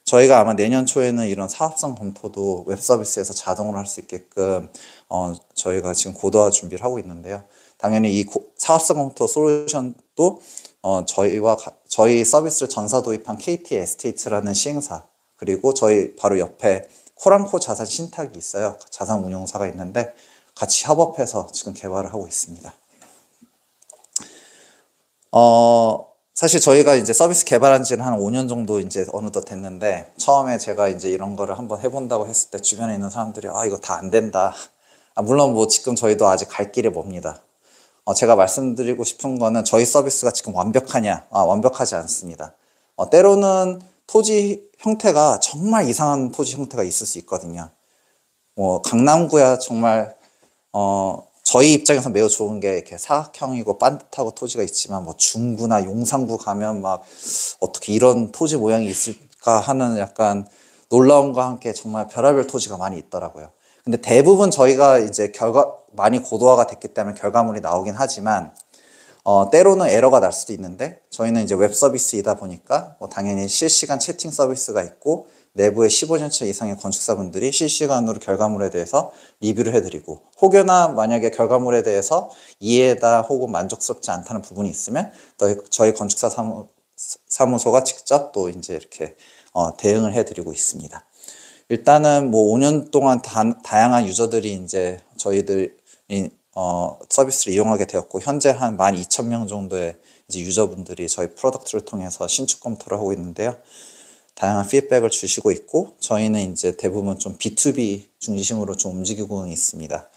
저희가 아마 내년 초에는 이런 사업성 검토도 웹 서비스에서 자동으로 할 수 있게끔 저희가 지금 고도화 준비를 하고 있는데요. 당연히 이 사업성 검토 솔루션도 저희 서비스를 전사 도입한 KT 에스테이트라는 시행사 그리고 저희 바로 옆에 코랑코 자산 신탁이 있어요. 자산 운용사가 있는데 같이 협업해서 지금 개발을 하고 있습니다. 사실 저희가 이제 서비스 개발한 지는 한 5년 정도 이제 어느덧 됐는데 처음에 제가 이제 이런 거를 한번 해본다고 했을 때 주변에 있는 사람들이 이거 다 안 된다. 물론 뭐 지금 저희도 아직 갈 길이 멉니다. 제가 말씀드리고 싶은 거는 저희 서비스가 지금 완벽하냐? 완벽하지 않습니다. 때로는 토지 형태가 정말 이상한 토지 형태가 있을 수 있거든요. 강남구야 정말 저희 입장에서 매우 좋은 게 이렇게 사각형이고 반듯하고 토지가 있지만 뭐 중구나 용산구 가면 막 어떻게 이런 토지 모양이 있을까 하는 약간 놀라움과 함께 정말 별의별 토지가 많이 있더라고요. 근데 대부분 저희가 이제 많이 고도화가 됐기 때문에 결과물이 나오긴 하지만 때로는 에러가 날 수도 있는데 저희는 이제 웹 서비스이다 보니까 뭐 당연히 실시간 채팅 서비스가 있고 내부에 15년차 이상의 건축사분들이 실시간으로 결과물에 대해서 리뷰를 해드리고 혹여나 만약에 결과물에 대해서 이해다 혹은 만족스럽지 않다는 부분이 있으면 저희 건축사 사무소가 직접 또 이제 이렇게 대응을 해드리고 있습니다. 일단은 뭐 5년 동안 다양한 유저들이 이제 저희들이 서비스를 이용하게 되었고 현재 한 12,000명 정도의 이제 유저분들이 저희 프로덕트를 통해서 신축 검토를 하고 있는데요. 다양한 피드백을 주시고 있고 저희는 이제 대부분 좀 B2B 중심으로 좀 움직이고 있습니다.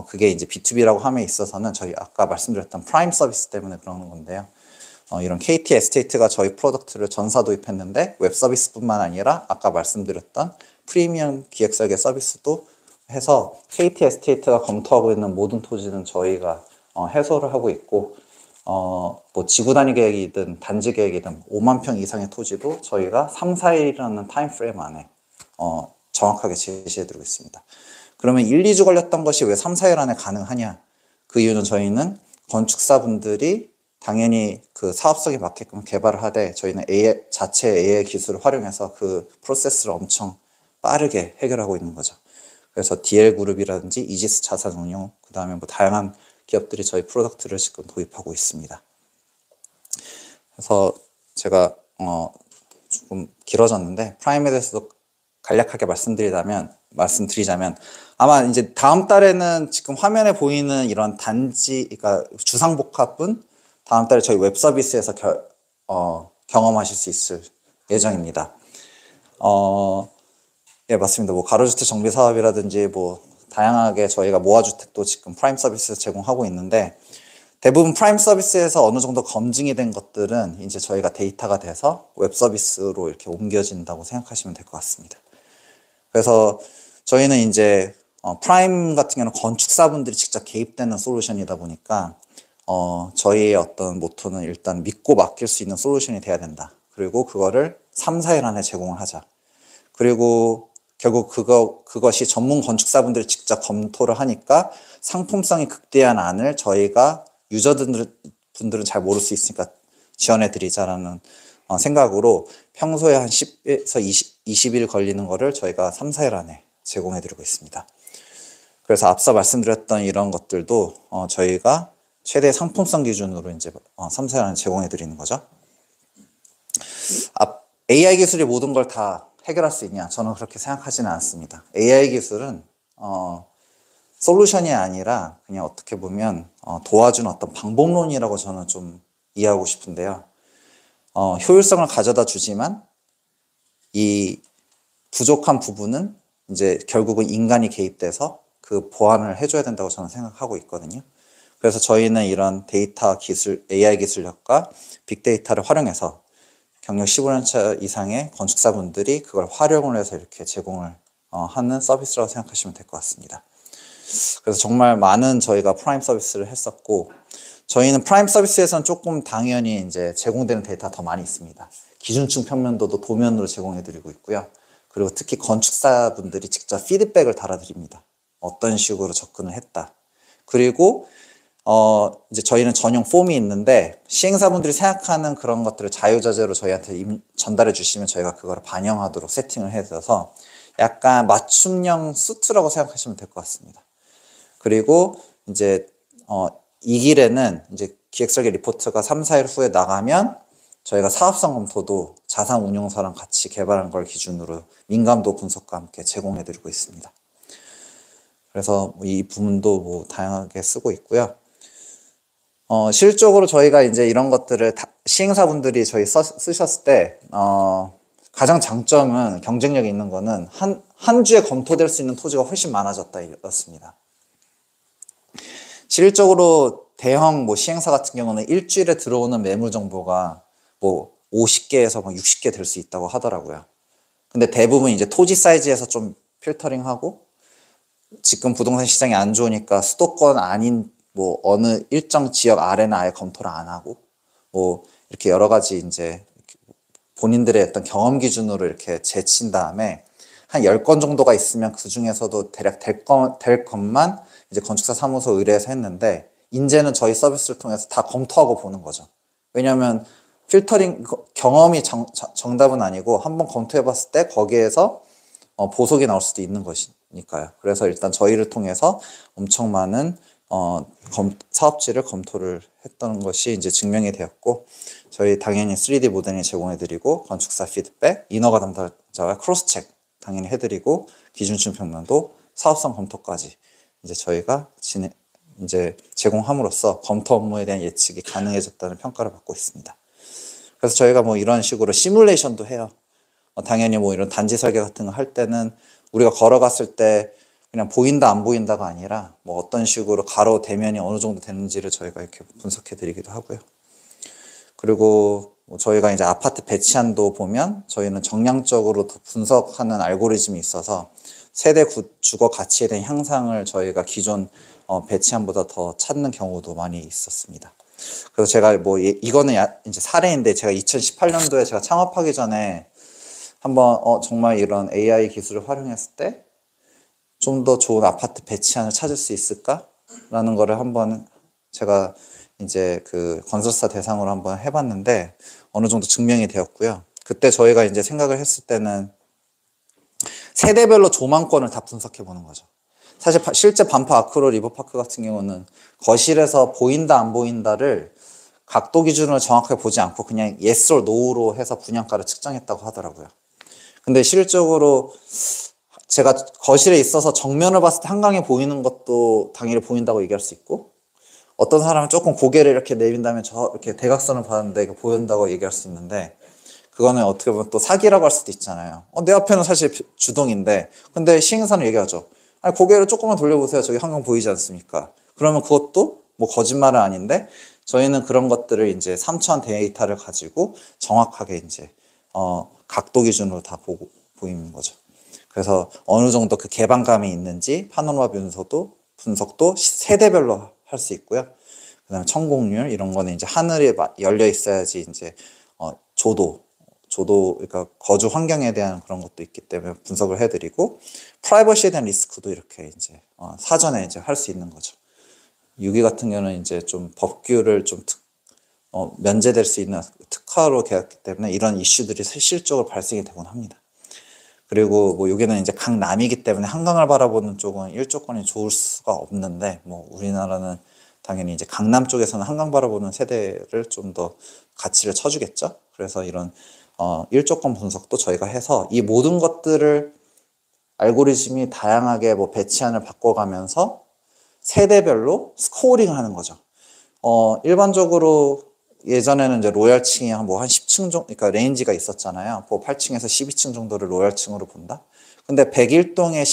그게 이제 B2B라고 함에 있어서는 저희 아까 말씀드렸던 프라임 서비스 때문에 그러는 건데요. 이런 KT 에스테이트가 저희 프로덕트를 전사 도입했는데 웹 서비스뿐만 아니라 아까 말씀드렸던 프리미엄 기획설계 서비스도 해서 KT 에스테이트가 검토하고 있는 모든 토지는 저희가 해소를 하고 있고 뭐 지구 단위 계획이든 단지 계획이든 5만 평 이상의 토지도 저희가 3, 4일이라는 타임 프레임 안에 정확하게 제시해드리고 있습니다. 그러면 1, 2주 걸렸던 것이 왜 3, 4일 안에 가능하냐? 그 이유는 저희는 건축사분들이 당연히 그 사업성에 맞게끔 개발을 하되 저희는 자체 AI 기술을 활용해서 그 프로세스를 엄청 빠르게 해결하고 있는 거죠. 그래서 DL그룹이라든지 이지스 자산운용, 그 다음에 뭐 다양한 기업들이 저희 프로덕트를 지금 도입하고 있습니다. 그래서 제가 조금 길어졌는데 프라임에 대해서도 간략하게 말씀드리자면 아마 이제 다음 달에는 지금 화면에 보이는 이런 단지, 그러니까 주상복합은 다음 달에 저희 웹 서비스에서 경험하실 수 있을 예정입니다. 예, 맞습니다. 뭐 가로주택 정비 사업이라든지 뭐 다양하게 저희가 모아주택도 지금 프라임 서비스 제공하고 있는데 대부분 프라임 서비스에서 어느 정도 검증이 된 것들은 이제 저희가 데이터가 돼서 웹 서비스로 이렇게 옮겨진다고 생각하시면 될 것 같습니다. 그래서 저희는 이제 프라임 같은 경우는 건축사분들이 직접 개입되는 솔루션이다 보니까 저희의 어떤 모토는 일단 믿고 맡길 수 있는 솔루션이 돼야 된다. 그리고 그거를 3, 4일 안에 제공을 하자. 그리고 결국 그것이 전문 건축사분들이 직접 검토를 하니까 상품성이 극대한 안을 저희가 유저분들은 잘 모를 수 있으니까 지원해 드리자라는 생각으로 평소에 한 10에서 20일 걸리는 거를 저희가 3, 4일 안에 제공해 드리고 있습니다. 그래서 앞서 말씀드렸던 이런 것들도 저희가 최대 상품성 기준으로 이제 3, 4일 안에 제공해 드리는 거죠. AI 기술이 모든 걸 다 해결할 수 있냐? 저는 그렇게 생각하지는 않습니다. AI 기술은 솔루션이 아니라 그냥 어떻게 보면 도와주는 어떤 방법론이라고 저는 좀 이해하고 싶은데요. 효율성을 가져다 주지만 이 부족한 부분은 이제 결국은 인간이 개입돼서 그 보완을 해줘야 된다고 저는 생각하고 있거든요. 그래서 저희는 이런 데이터 기술, AI 기술력과 빅데이터를 활용해서 경력 15년차 이상의 건축사분들이 그걸 활용을 해서 이렇게 제공을 하는 서비스라고 생각하시면 될 것 같습니다. 그래서 정말 많은 저희가 프라임 서비스를 했었고 저희는 프라임 서비스에서는 조금 당연히 이제 제공되는 데이터가 더 많이 있습니다. 기준층 평면도도 도면으로 제공해드리고 있고요. 그리고 특히 건축사분들이 직접 피드백을 달아드립니다. 어떤 식으로 접근을 했다. 그리고 이제 저희는 전용 폼이 있는데 시행사분들이 생각하는 그런 것들을 자유자재로 저희한테 전달해 주시면 저희가 그거를 반영하도록 세팅을 해서 약간 맞춤형 수트라고 생각하시면 될 것 같습니다. 그리고 이제 이 길에는 이제 기획설계 리포트가 3, 4일 후에 나가면 저희가 사업성 검토도 자산 운용사랑 같이 개발한 걸 기준으로 민감도 분석과 함께 제공해 드리고 있습니다. 그래서 이 부분도 뭐 다양하게 쓰고 있고요. 실질적으로 저희가 이제 이런 것들을 시행사분들이 저희 쓰셨을 때, 가장 장점은 경쟁력이 있는 거는 한 주에 검토될 수 있는 토지가 훨씬 많아졌다 이렇습니다. 실질적으로 대형 뭐 시행사 같은 경우는 일주일에 들어오는 매물 정보가 뭐 50개에서 막 60개 될 수 있다고 하더라고요. 근데 대부분 이제 토지 사이즈에서 좀 필터링하고 지금 부동산 시장이 안 좋으니까 수도권 아닌 뭐 어느 일정 지역 아래는 아예 검토를 안 하고 뭐 이렇게 여러 가지 이제 본인들의 어떤 경험 기준으로 이렇게 제친 다음에 한 10건 정도가 있으면 그 중에서도 대략 될 것만 이제 건축사 사무소 의뢰해서 했는데 인제는 저희 서비스를 통해서 다 검토하고 보는 거죠. 왜냐하면 필터링 경험이 정답은 아니고 한번 검토해 봤을 때 거기에서 보석이 나올 수도 있는 것이니까요. 그래서 일단 저희를 통해서 엄청 많은 사업지를 검토를 했던 것이 이제 증명이 되었고, 저희 당연히 3D 모델링 제공해드리고, 건축사 피드백, 인허가 담당자와 크로스 체크 당연히 해드리고, 기준층 평면도 사업성 검토까지 이제 저희가 이제 제공함으로써 검토 업무에 대한 예측이 가능해졌다는 평가를 받고 있습니다. 그래서 저희가 뭐 이런 식으로 시뮬레이션도 해요. 당연히 뭐 이런 단지 설계 같은 거 할 때는 우리가 걸어갔을 때 그냥 보인다 안 보인다가 아니라 뭐 어떤 식으로 가로 대면이 어느 정도 되는지를 저희가 이렇게 분석해 드리기도 하고요. 그리고 뭐 저희가 이제 아파트 배치안도 보면 저희는 정량적으로 분석하는 알고리즘이 있어서 세대 주거 가치에 대한 향상을 저희가 기존 배치안보다 더 찾는 경우도 많이 있었습니다. 그래서 제가 뭐 이거는 이제 사례인데, 제가 2018년도에 제가 창업하기 전에 한번 정말 이런 AI 기술을 활용했을 때 좀 더 좋은 아파트 배치안을 찾을 수 있을까라는 거를 한번 제가 이제 그 건설사 대상으로 한번 해봤는데 어느 정도 증명이 되었고요. 그때 저희가 이제 생각을 했을 때는 세대별로 조망권을 다 분석해 보는 거죠. 사실 실제 반포 아크로 리버파크 같은 경우는 거실에서 보인다 안 보인다를 각도 기준으로 정확하게 보지 않고 그냥 yes or no로 해서 분양가를 측정했다고 하더라고요. 근데 실질적으로 제가 거실에 있어서 정면을 봤을 때 한강이 보이는 것도 당연히 보인다고 얘기할 수 있고, 어떤 사람은 조금 고개를 이렇게 내민 다음에 이렇게 대각선을 봤는데 이게 보인다고 얘기할 수 있는데, 그거는 어떻게 보면 또 사기라고 할 수도 있잖아요. 내 앞에는 사실 주동인데, 근데 시행사는 얘기하죠. 아니, 고개를 조금만 돌려보세요. 저기 한강 보이지 않습니까? 그러면 그것도 뭐 거짓말은 아닌데, 저희는 그런 것들을 이제 3초한 데이터를 가지고 정확하게 이제 각도 기준으로 다 보이는 거죠. 그래서 어느 정도 그 개방감이 있는지 파노라마 분석도 세대별로 할 수 있고요. 그다음에 천공률 이런 거는 이제 하늘에 열려 있어야지 이제 조도 그러니까 거주 환경에 대한 그런 것도 있기 때문에 분석을 해드리고, 프라이버시에 대한 리스크도 이렇게 이제 사전에 이제 할 수 있는 거죠. 유기 같은 경우는 이제 좀 법규를 좀 면제될 수 있는 특화로 되었기 때문에 이런 이슈들이 실질적으로 발생이 되곤 합니다. 그리고 뭐 여기는 이제 강남이기 때문에 한강을 바라보는 쪽은 일조권이 좋을 수가 없는데, 뭐 우리나라는 당연히 이제 강남 쪽에서는 한강 바라보는 세대를 좀 더 가치를 쳐주겠죠. 그래서 이런 일조권 분석도 저희가 해서 이 모든 것들을 알고리즘이 다양하게 뭐 배치안을 바꿔가면서 세대별로 스코어링을 하는 거죠. 일반적으로 예전에는 이제 로얄층이 한 10층 정도, 그러니까 레인지가 있었잖아요. 뭐 8층에서 12층 정도를 로얄층으로 본다. 근데 101동의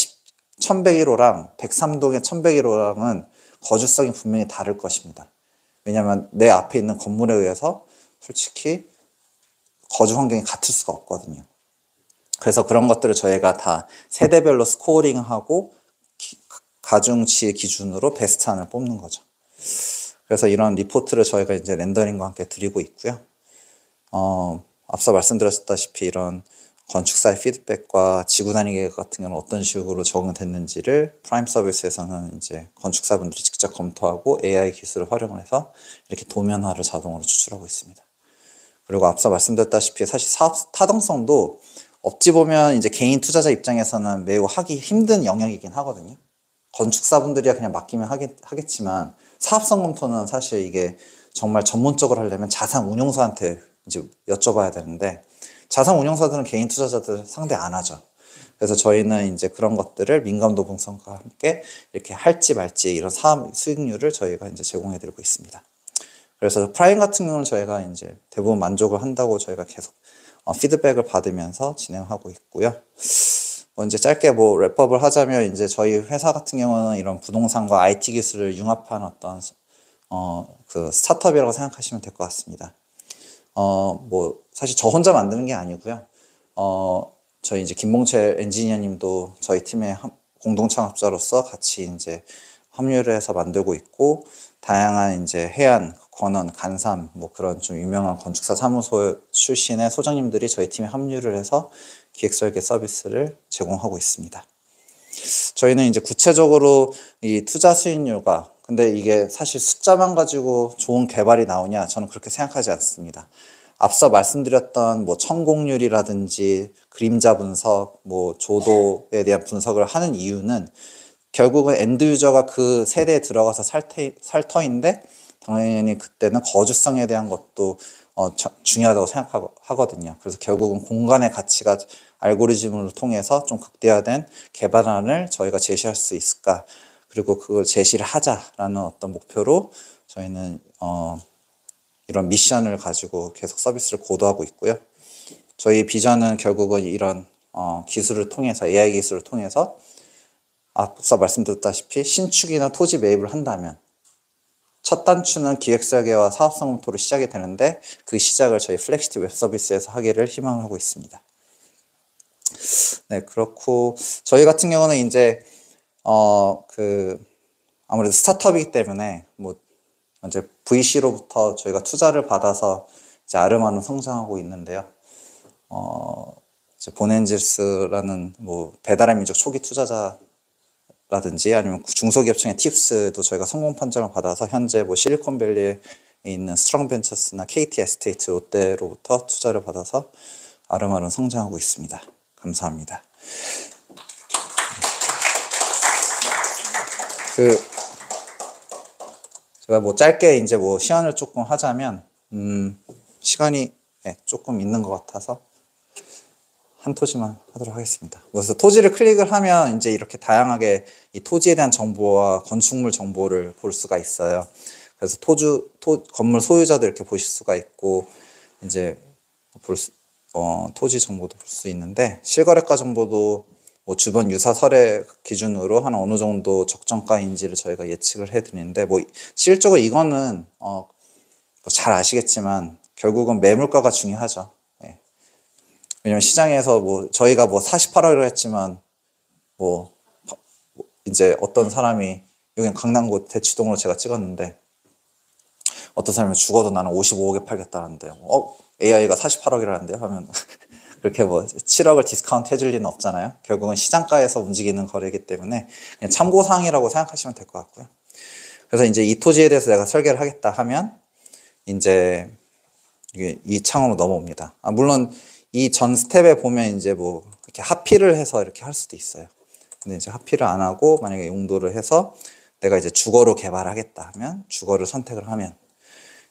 1101호랑 103동의 1101호랑은 거주성이 분명히 다를 것입니다. 왜냐하면 내 앞에 있는 건물에 의해서 솔직히 거주 환경이 같을 수가 없거든요. 그래서 그런 것들을 저희가 다 세대별로 스코어링하고 가중치 기준으로 베스트안을 뽑는 거죠. 그래서 이런 리포트를 저희가 이제 렌더링과 함께 드리고 있고요. 앞서 말씀드렸다시피 이런 건축사의 피드백과 지구 단위 계획 같은 경우는 어떤 식으로 적용됐는지를 프라임 서비스에서는 이제 건축사분들이 직접 검토하고 AI 기술을 활용해서 이렇게 도면화를 자동으로 추출하고 있습니다. 그리고 앞서 말씀드렸다시피 사실 사업 타당성도 어찌 보면 이제 개인 투자자 입장에서는 매우 하기 힘든 영역이긴 하거든요. 건축사분들이야 그냥 맡기면 하겠지만 사업성 검토는 사실 이게 정말 전문적으로 하려면 자산 운용사한테 이제 여쭤봐야 되는데, 자산 운용사들은 개인 투자자들 상대 안 하죠. 그래서 저희는 이제 그런 것들을 민감도 분석과 함께 이렇게 할지 말지 이런 사업 수익률을 저희가 이제 제공해드리고 있습니다. 그래서 프라임 같은 경우는 저희가 이제 대부분 만족을 한다고 저희가 계속 피드백을 받으면서 진행하고 있고요. 이제 짧게 뭐 랩업을 하자면, 이제 저희 회사 같은 경우는 이런 부동산과 IT 기술을 융합한 어떤 그 스타트업이라고 생각하시면 될 것 같습니다. 뭐 사실 저 혼자 만드는 게 아니고요. 저희 이제 김봉철 엔지니어님도 저희 팀의 공동 창업자로서 같이 이제 합류를 해서 만들고 있고, 다양한 이제 해안, 권원, 간삼 뭐 그런 좀 유명한 건축사 사무소 출신의 소장님들이 저희 팀에 합류를 해서 기획설계 서비스를 제공하고 있습니다. 저희는 이제 구체적으로 이 투자 수익률과 근데 이게 사실 숫자만 가지고 좋은 개발이 나오냐? 저는 그렇게 생각하지 않습니다. 앞서 말씀드렸던 뭐 천공률이라든지 그림자 분석, 뭐 조도에 대한 분석을 하는 이유는 결국은 엔드 유저가 그 세대에 들어가서 살 터인데 당연히 그때는 거주성에 대한 것도 중요하다고 생각하거든요. 그래서 결국은 공간의 가치가 알고리즘을 통해서 좀 극대화된 개발안을 저희가 제시할 수 있을까? 그리고 그걸 제시를 하자라는 어떤 목표로 저희는 이런 미션을 가지고 계속 서비스를 고도하고 있고요. 저희 비전은 결국은 이런 기술을 통해서 AI 기술을 통해서 앞서 말씀드렸다시피 신축이나 토지 매입을 한다면 첫 단추는 기획설계와 사업성 검토로 시작이 되는데 그 시작을 저희 플렉시티 웹 서비스에서 하기를 희망을 하고 있습니다. 네, 그렇고 저희 같은 경우는 이제 아무래도 스타트업이기 때문에 뭐 이제 VC로부터 저희가 투자를 받아서 이제 아름아름 성장하고 있는데요. 이제 본엔질스라는 뭐 배달의 민족 초기 투자자라든지 아니면 중소기업청의 팁스도 저희가 성공 판정을 받아서 현재 뭐 실리콘밸리에 있는 스트롱벤처스나 KT 에스테이트 롯데로부터 투자를 받아서 아름아름 성장하고 있습니다. 감사합니다. 제가 뭐 짧게 이제 뭐 시연을 조금 하자면 시간이 조금 있는 것 같아서 한 토지만 하도록 하겠습니다. 그래서 토지를 클릭을 하면 이제 이렇게 다양하게 이 토지에 대한 정보와 건축물 정보를 볼 수가 있어요. 그래서 건물 소유자도 이렇게 보실 수가 있고 이제 토지 정보도 볼 수 있는데 실거래가 정보도 뭐 주변 유사 설의 기준으로 한 어느 정도 적정가인지를 저희가 예측을 해드리는데 뭐 실질적으로 이거는 잘 아시겠지만 결국은 매물가가 중요하죠. 왜냐면 시장에서 뭐 저희가 뭐 48억을 했지만 뭐 이제 어떤 사람이 여기 강남구 대치동으로 제가 찍었는데 어떤 사람이 죽어도 나는 55억에 팔겠다는데요. AI가 48억이라는데요 하면 그렇게 뭐 7억을 디스카운트 해줄 리는 없잖아요. 결국은 시장가에서 움직이는 거래이기 때문에 그냥 참고사항이라고 생각하시면 될 것 같고요. 그래서 이제 이 토지에 대해서 내가 설계를 하겠다 하면 이제 이 창으로 넘어옵니다. 물론 이 전 스텝에 보면 이제 뭐 이렇게 합의를 해서 이렇게 할 수도 있어요. 근데 이제 합의를 안 하고 만약에 용도를 해서 내가 이제 주거로 개발하겠다 하면 주거를 선택을 하면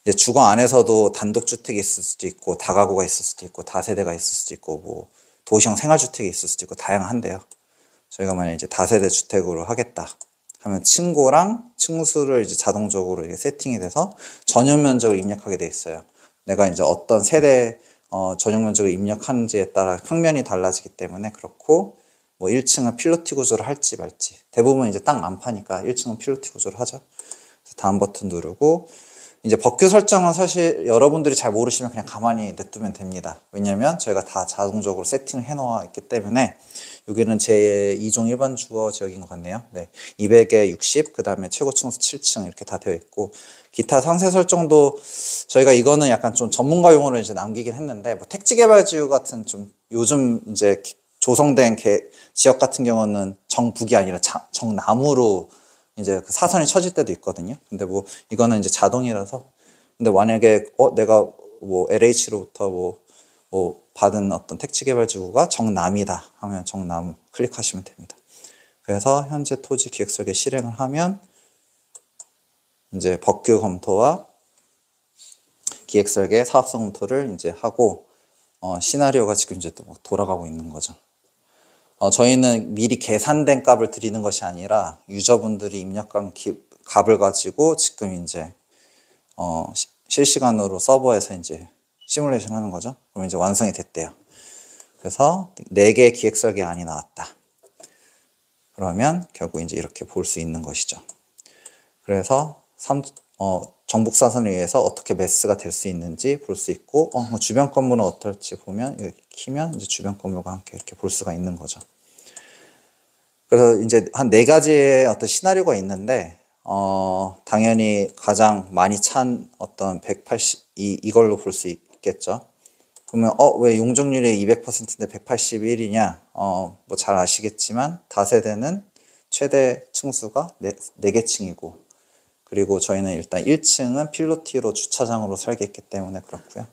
이제 주거 안에서도 단독주택이 있을 수도 있고 다가구가 있을 수도 있고 다세대가 있을 수도 있고 뭐 도시형 생활주택이 있을 수도 있고 다양한데요. 저희가 만약에 이제 다세대 주택으로 하겠다 하면 층고랑 층수를 이제 자동적으로 이게 세팅이 돼서 전용 면적을 입력하게 돼 있어요. 내가 이제 어떤 세대 전용 면적을 입력하는지에 따라 평면이 달라지기 때문에 그렇고 뭐 1층은 필로티 구조를 할지 말지 대부분 이제 땅 안 파니까 1층은 필로티 구조를 하죠. 다음 버튼 누르고 이제 법규 설정은 사실 여러분들이 잘 모르시면 그냥 가만히 냅두면 됩니다. 왜냐면 저희가 다 자동적으로 세팅을 해놓아 있기 때문에 여기는 제 2종 일반 주거 지역인 것 같네요. 네, 200에 60, 그 다음에 최고 층수 7층 이렇게 다 되어 있고 기타 상세 설정도 저희가 이거는 약간 좀 전문가 용어로 이제 남기긴 했는데 뭐 택지개발지구 같은 좀 요즘 이제 조성된 지역 같은 경우는 정북이 아니라 정남으로 이제 그 사선이 쳐질 때도 있거든요. 근데 뭐 이거는 이제 자동이라서 근데 만약에 내가 뭐 LH로부터 뭐 받은 어떤 택지개발지구가 정남이다 하면 정남 클릭하시면 됩니다. 그래서 현재 토지 기획설계 실행을 하면 이제 법규 검토와 기획설계 사업성 검토를 이제 하고 시나리오가 지금 이제 또 돌아가고 있는 거죠. 저희는 미리 계산된 값을 드리는 것이 아니라 유저분들이 입력한 값을 가지고 지금 이제 실시간으로 서버에서 이제 시뮬레이션 하는 거죠. 그럼 이제 완성이 됐대요. 그래서 4개의 기획설계안이 나왔다. 그러면 결국 이제 이렇게 볼 수 있는 것이죠. 그래서 정복사선을 위해서 어떻게 매스가 될 수 있는지 볼 수 있고 뭐 주변 건물은 어떨지 보면 이렇게 키면 이제 주변 건물과 함께 이렇게 볼 수가 있는 거죠. 그래서 이제 한 4가지의 어떤 시나리오가 있는데 당연히 가장 많이 찬 어떤 180 이걸로 볼 수 있겠죠. 그러면 왜 용적률이 200%인데 181이냐? 뭐 잘 아시겠지만 다세대는 최대 층수가 4개 층이고 그리고 저희는 일단 1층은 필로티로 주차장으로 설계했기 때문에 그렇고요.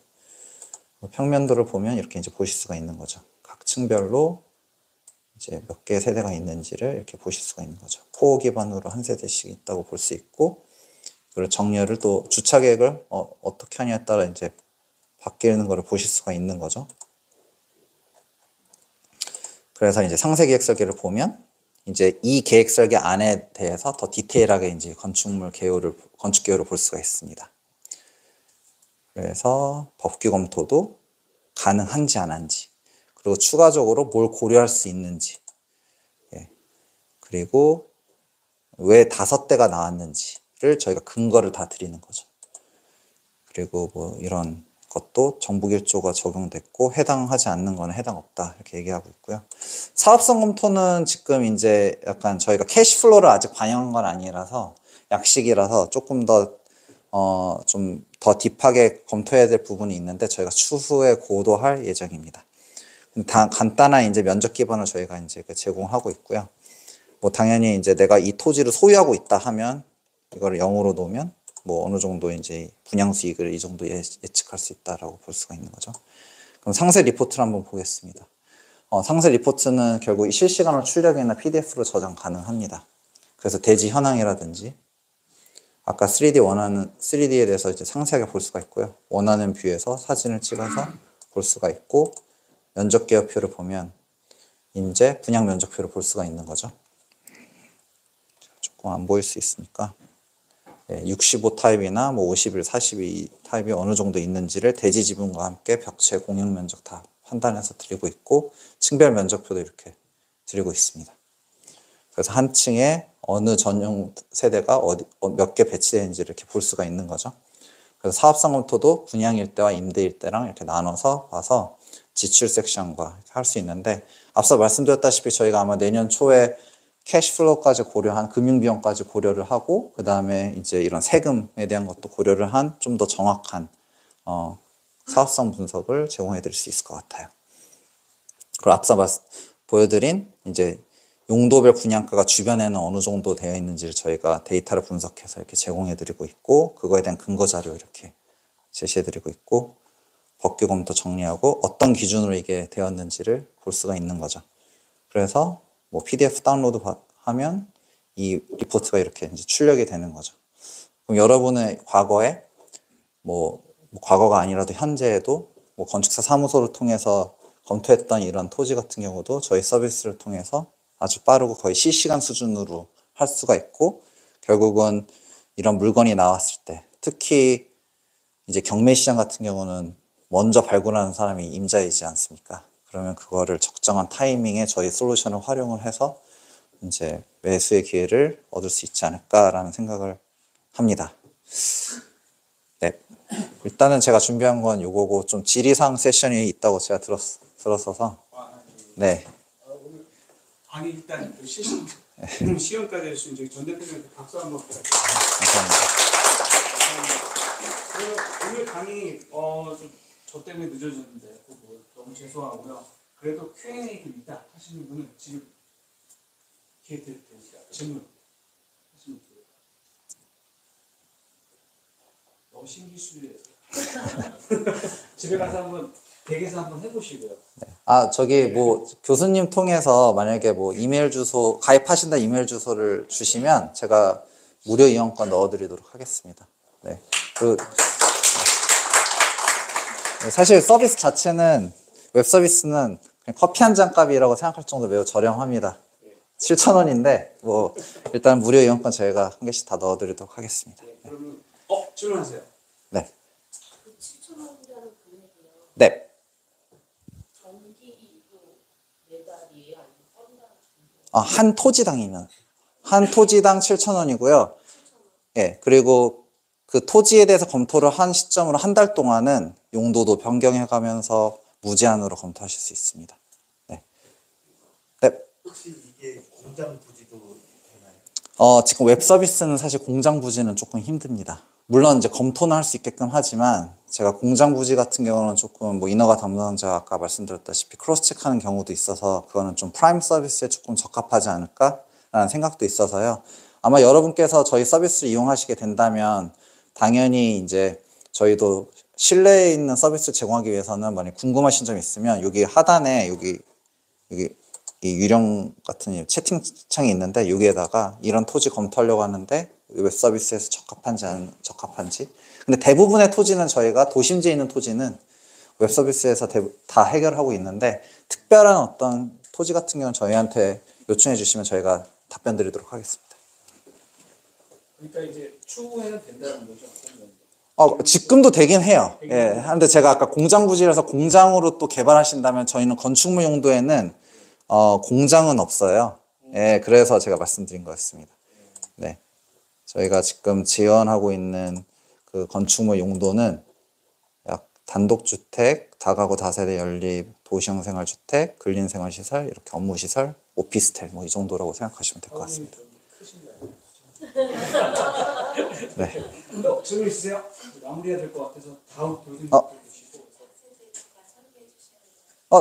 평면도를 보면 이렇게 이제 보실 수가 있는 거죠. 각 층별로 이제 몇 개의 세대가 있는지를 이렇게 보실 수가 있는 거죠. 코어 기반으로 한 세대씩 있다고 볼 수 있고, 그리고 정렬을 또 주차 계획을 어떻게 하냐에 따라 이제 바뀌는 거를 보실 수가 있는 거죠. 그래서 이제 상세 계획 설계를 보면 이제 이 계획 설계 안에 대해서 더 디테일하게 이제 건축 계열을 볼 수가 있습니다. 그래서 법규 검토도 가능한지 안 한지, 그리고 추가적으로 뭘 고려할 수 있는지, 예. 그리고 왜 5대가 나왔는지를 저희가 근거를 다 드리는 거죠. 그리고 뭐 이런 것도 정부길조가 적용됐고 해당하지 않는 거는 해당 없다 이렇게 얘기하고 있고요. 사업성 검토는 지금 이제 약간 저희가 캐시플로우를 아직 반영한 건 아니라서 약식이라서 조금 더 좀 더 딥하게 검토해야 될 부분이 있는데 저희가 추후에 고도할 예정입니다. 간단한 이제 면적 기반을 저희가 이제 제공하고 있고요. 뭐 당연히 이제 내가 이 토지를 소유하고 있다 하면 이거를 0으로 놓으면 뭐 어느 정도 이제 분양 수익을 이 정도 예측할 수 있다라고 볼 수가 있는 거죠. 그럼 상세 리포트를 한번 보겠습니다. 상세 리포트는 결국 실시간으로 출력이나 PDF로 저장 가능합니다. 그래서 대지 현황이라든지 아까 3D 원하는 3D에 대해서 이제 상세하게 볼 수가 있고요. 원하는 뷰에서 사진을 찍어서 볼 수가 있고 면적 계획표를 보면 이제 분양 면적표를 볼 수가 있는 거죠. 조금 안 보일 수 있으니까 65 타입이나 뭐 51, 42 타입이 어느 정도 있는지를 대지 지분과 함께 벽체 공용 면적 다 판단해서 드리고 있고 층별 면적표도 이렇게 드리고 있습니다. 그래서 한 층에 어느 전용 세대가 몇 개 배치되는지를 이렇게 볼 수가 있는 거죠. 그래서 사업성 검토도 분양 일대와 임대 일대랑 이렇게 나눠서 봐서 지출 섹션과 할 수 있는데 앞서 말씀드렸다시피 저희가 아마 내년 초에 캐시플로우까지 고려한 금융비용까지 고려를 하고 그 다음에 이제 이런 세금에 대한 것도 고려를 한 좀 더 정확한 사업성 분석을 제공해 드릴 수 있을 것 같아요. 그리고 앞서 보여드린 이제 용도별 분양가가 주변에는 어느 정도 되어 있는지를 저희가 데이터를 분석해서 이렇게 제공해 드리고 있고 그거에 대한 근거 자료 이렇게 제시해 드리고 있고 법규 검토 정리하고 어떤 기준으로 이게 되었는지를 볼 수가 있는 거죠. 그래서 뭐 PDF 다운로드 하면 이 리포트가 이렇게 이제 출력이 되는 거죠. 그럼 여러분의 과거에 뭐 과거가 아니라도 현재에도 뭐 건축사 사무소를 통해서 검토했던 이런 토지 같은 경우도 저희 서비스를 통해서 아주 빠르고 거의 실시간 수준으로 할 수가 있고 결국은 이런 물건이 나왔을 때 특히 이제 경매 시장 같은 경우는 먼저 발굴하는 사람이 임자이지 않습니까? 그러면 그거를 적정한 타이밍에 저희 솔루션을 활용을 해서 이제 매수의 기회를 얻을 수 있지 않을까라는 생각을 합니다. 네. 일단은 제가 준비한 건 요거고 좀 질의사항 세션이 있다고 제가 들었어서 네. 오늘 강의 일단 시험까지 해주신 저희 전 대표님한테 박수 한번 부탁드립니다. 감사합니다. 오늘 강의 저 때문에 늦어졌는데 너무 죄송하고요. 그래도 Q&A 좀 있다 하시는 분은 지금 기회 드릴게요. 질문 하시면 돼요. 너무 신기술이에요. 집에 가서 한번 댁에서 한번 해보시고요. 저기 뭐 교수님 통해서 만약에 뭐 이메일 주소 가입하신다 이메일 주소를 주시면 제가 무료 이용권 넣어드리도록 하겠습니다. 네. 사실 서비스 자체는 웹 서비스는 그냥 커피 한 잔 값이라고 생각할 정도로 매우 저렴합니다. 7,000원인데 뭐 일단 무료 이용권 저희가 한 개씩 다 넣어드리도록 하겠습니다. 네, 그러면 질문하세요. 네. 그 7,000원이라는 금액이요. 네. 전기료 매달이에요? 아니면 건당? 한 토지당 7,000원이고요. 예, 그리고 그 토지에 대해서 검토를 한 시점으로 한 달 동안은 용도도 변경해가면서 무제한으로 검토하실 수 있습니다. 네. 네. 혹시 이게 공장 부지도 되나요? 지금 웹 서비스는 사실 공장 부지는 조금 힘듭니다. 물론 이제 검토는 할 수 있게끔 하지만 제가 공장 부지 같은 경우는 조금 뭐 인허가 담당자 아까 말씀드렸다시피 크로스 체크하는 경우도 있어서 그거는 좀 프라임 서비스에 조금 적합하지 않을까라는 생각도 있어서요. 아마 여러분께서 저희 서비스를 이용하시게 된다면 당연히 이제 저희도 실내에 있는 서비스를 제공하기 위해서는 만약 궁금하신 점 있으면 여기 하단에 여기 이 유령 같은 채팅창이 있는데 여기에다가 이런 토지 검토하려고 하는데 웹 서비스에서 적합한지 안 적합한지. 근데 대부분의 토지는 저희가 도심지에 있는 토지는 웹 서비스에서 다 해결하고 있는데 특별한 어떤 토지 같은 경우는 저희한테 요청해 주시면 저희가 답변 드리도록 하겠습니다. 그러니까 이제 추후에는 된다는 거죠. 지금도 되긴 해요. 예. 근데 제가 아까 공장 부지라서 공장으로 또 개발하신다면 저희는 건축물 용도에는 공장은 없어요. 예. 그래서 제가 말씀드린 거였습니다. 네. 저희가 지금 지원하고 있는 그 건축물 용도는 약 단독주택, 다가구 다세대 연립, 도시형 생활주택, 근린생활시설, 이렇게 업무시설, 오피스텔 뭐 이 정도라고 생각하시면 될 것 같습니다. 네. 또 질문 있으세요? 마무리해야 될 것 같아서 다음 교수님 주시고.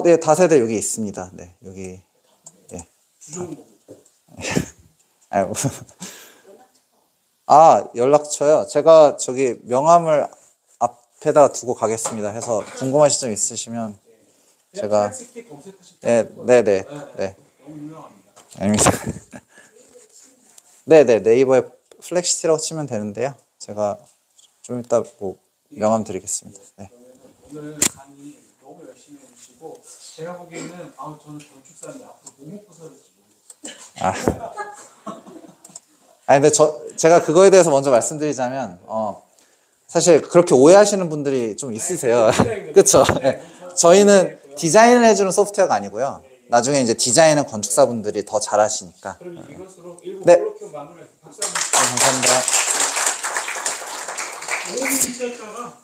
네, 다세대 여기 있습니다. 네, 여기. 예. 주종 연락처요. 제가 저기 명함을 앞에다 두고 가겠습니다. 해서 궁금하신 점 있으시면 제가 네. 너무 유명합니다. 아닙니다. 네, 네이버에 플렉시티라고 치면 되는데요. 제가 좀 이따 뭐 명함 드리겠습니다. 네. 오늘 강의 너무 열심히 해주시고 제가 보기에는 저는 건축사인데 앞으로 뭐 먹고 살을지 근데 제가 그거에 대해서 먼저 말씀드리자면 사실 그렇게 오해하시는 분들이 좀 있으세요. 그렇죠? 네. 저희는 디자인을 해주는 소프트웨어가 아니고요. 나중에 이제 디자인은 건축사분들이 더 잘하시니까. 그럼 이것으로 1부 네. 콜로키움 마무리할게요. 박수 한번 감사합니다. 주세요. 5분 있었다가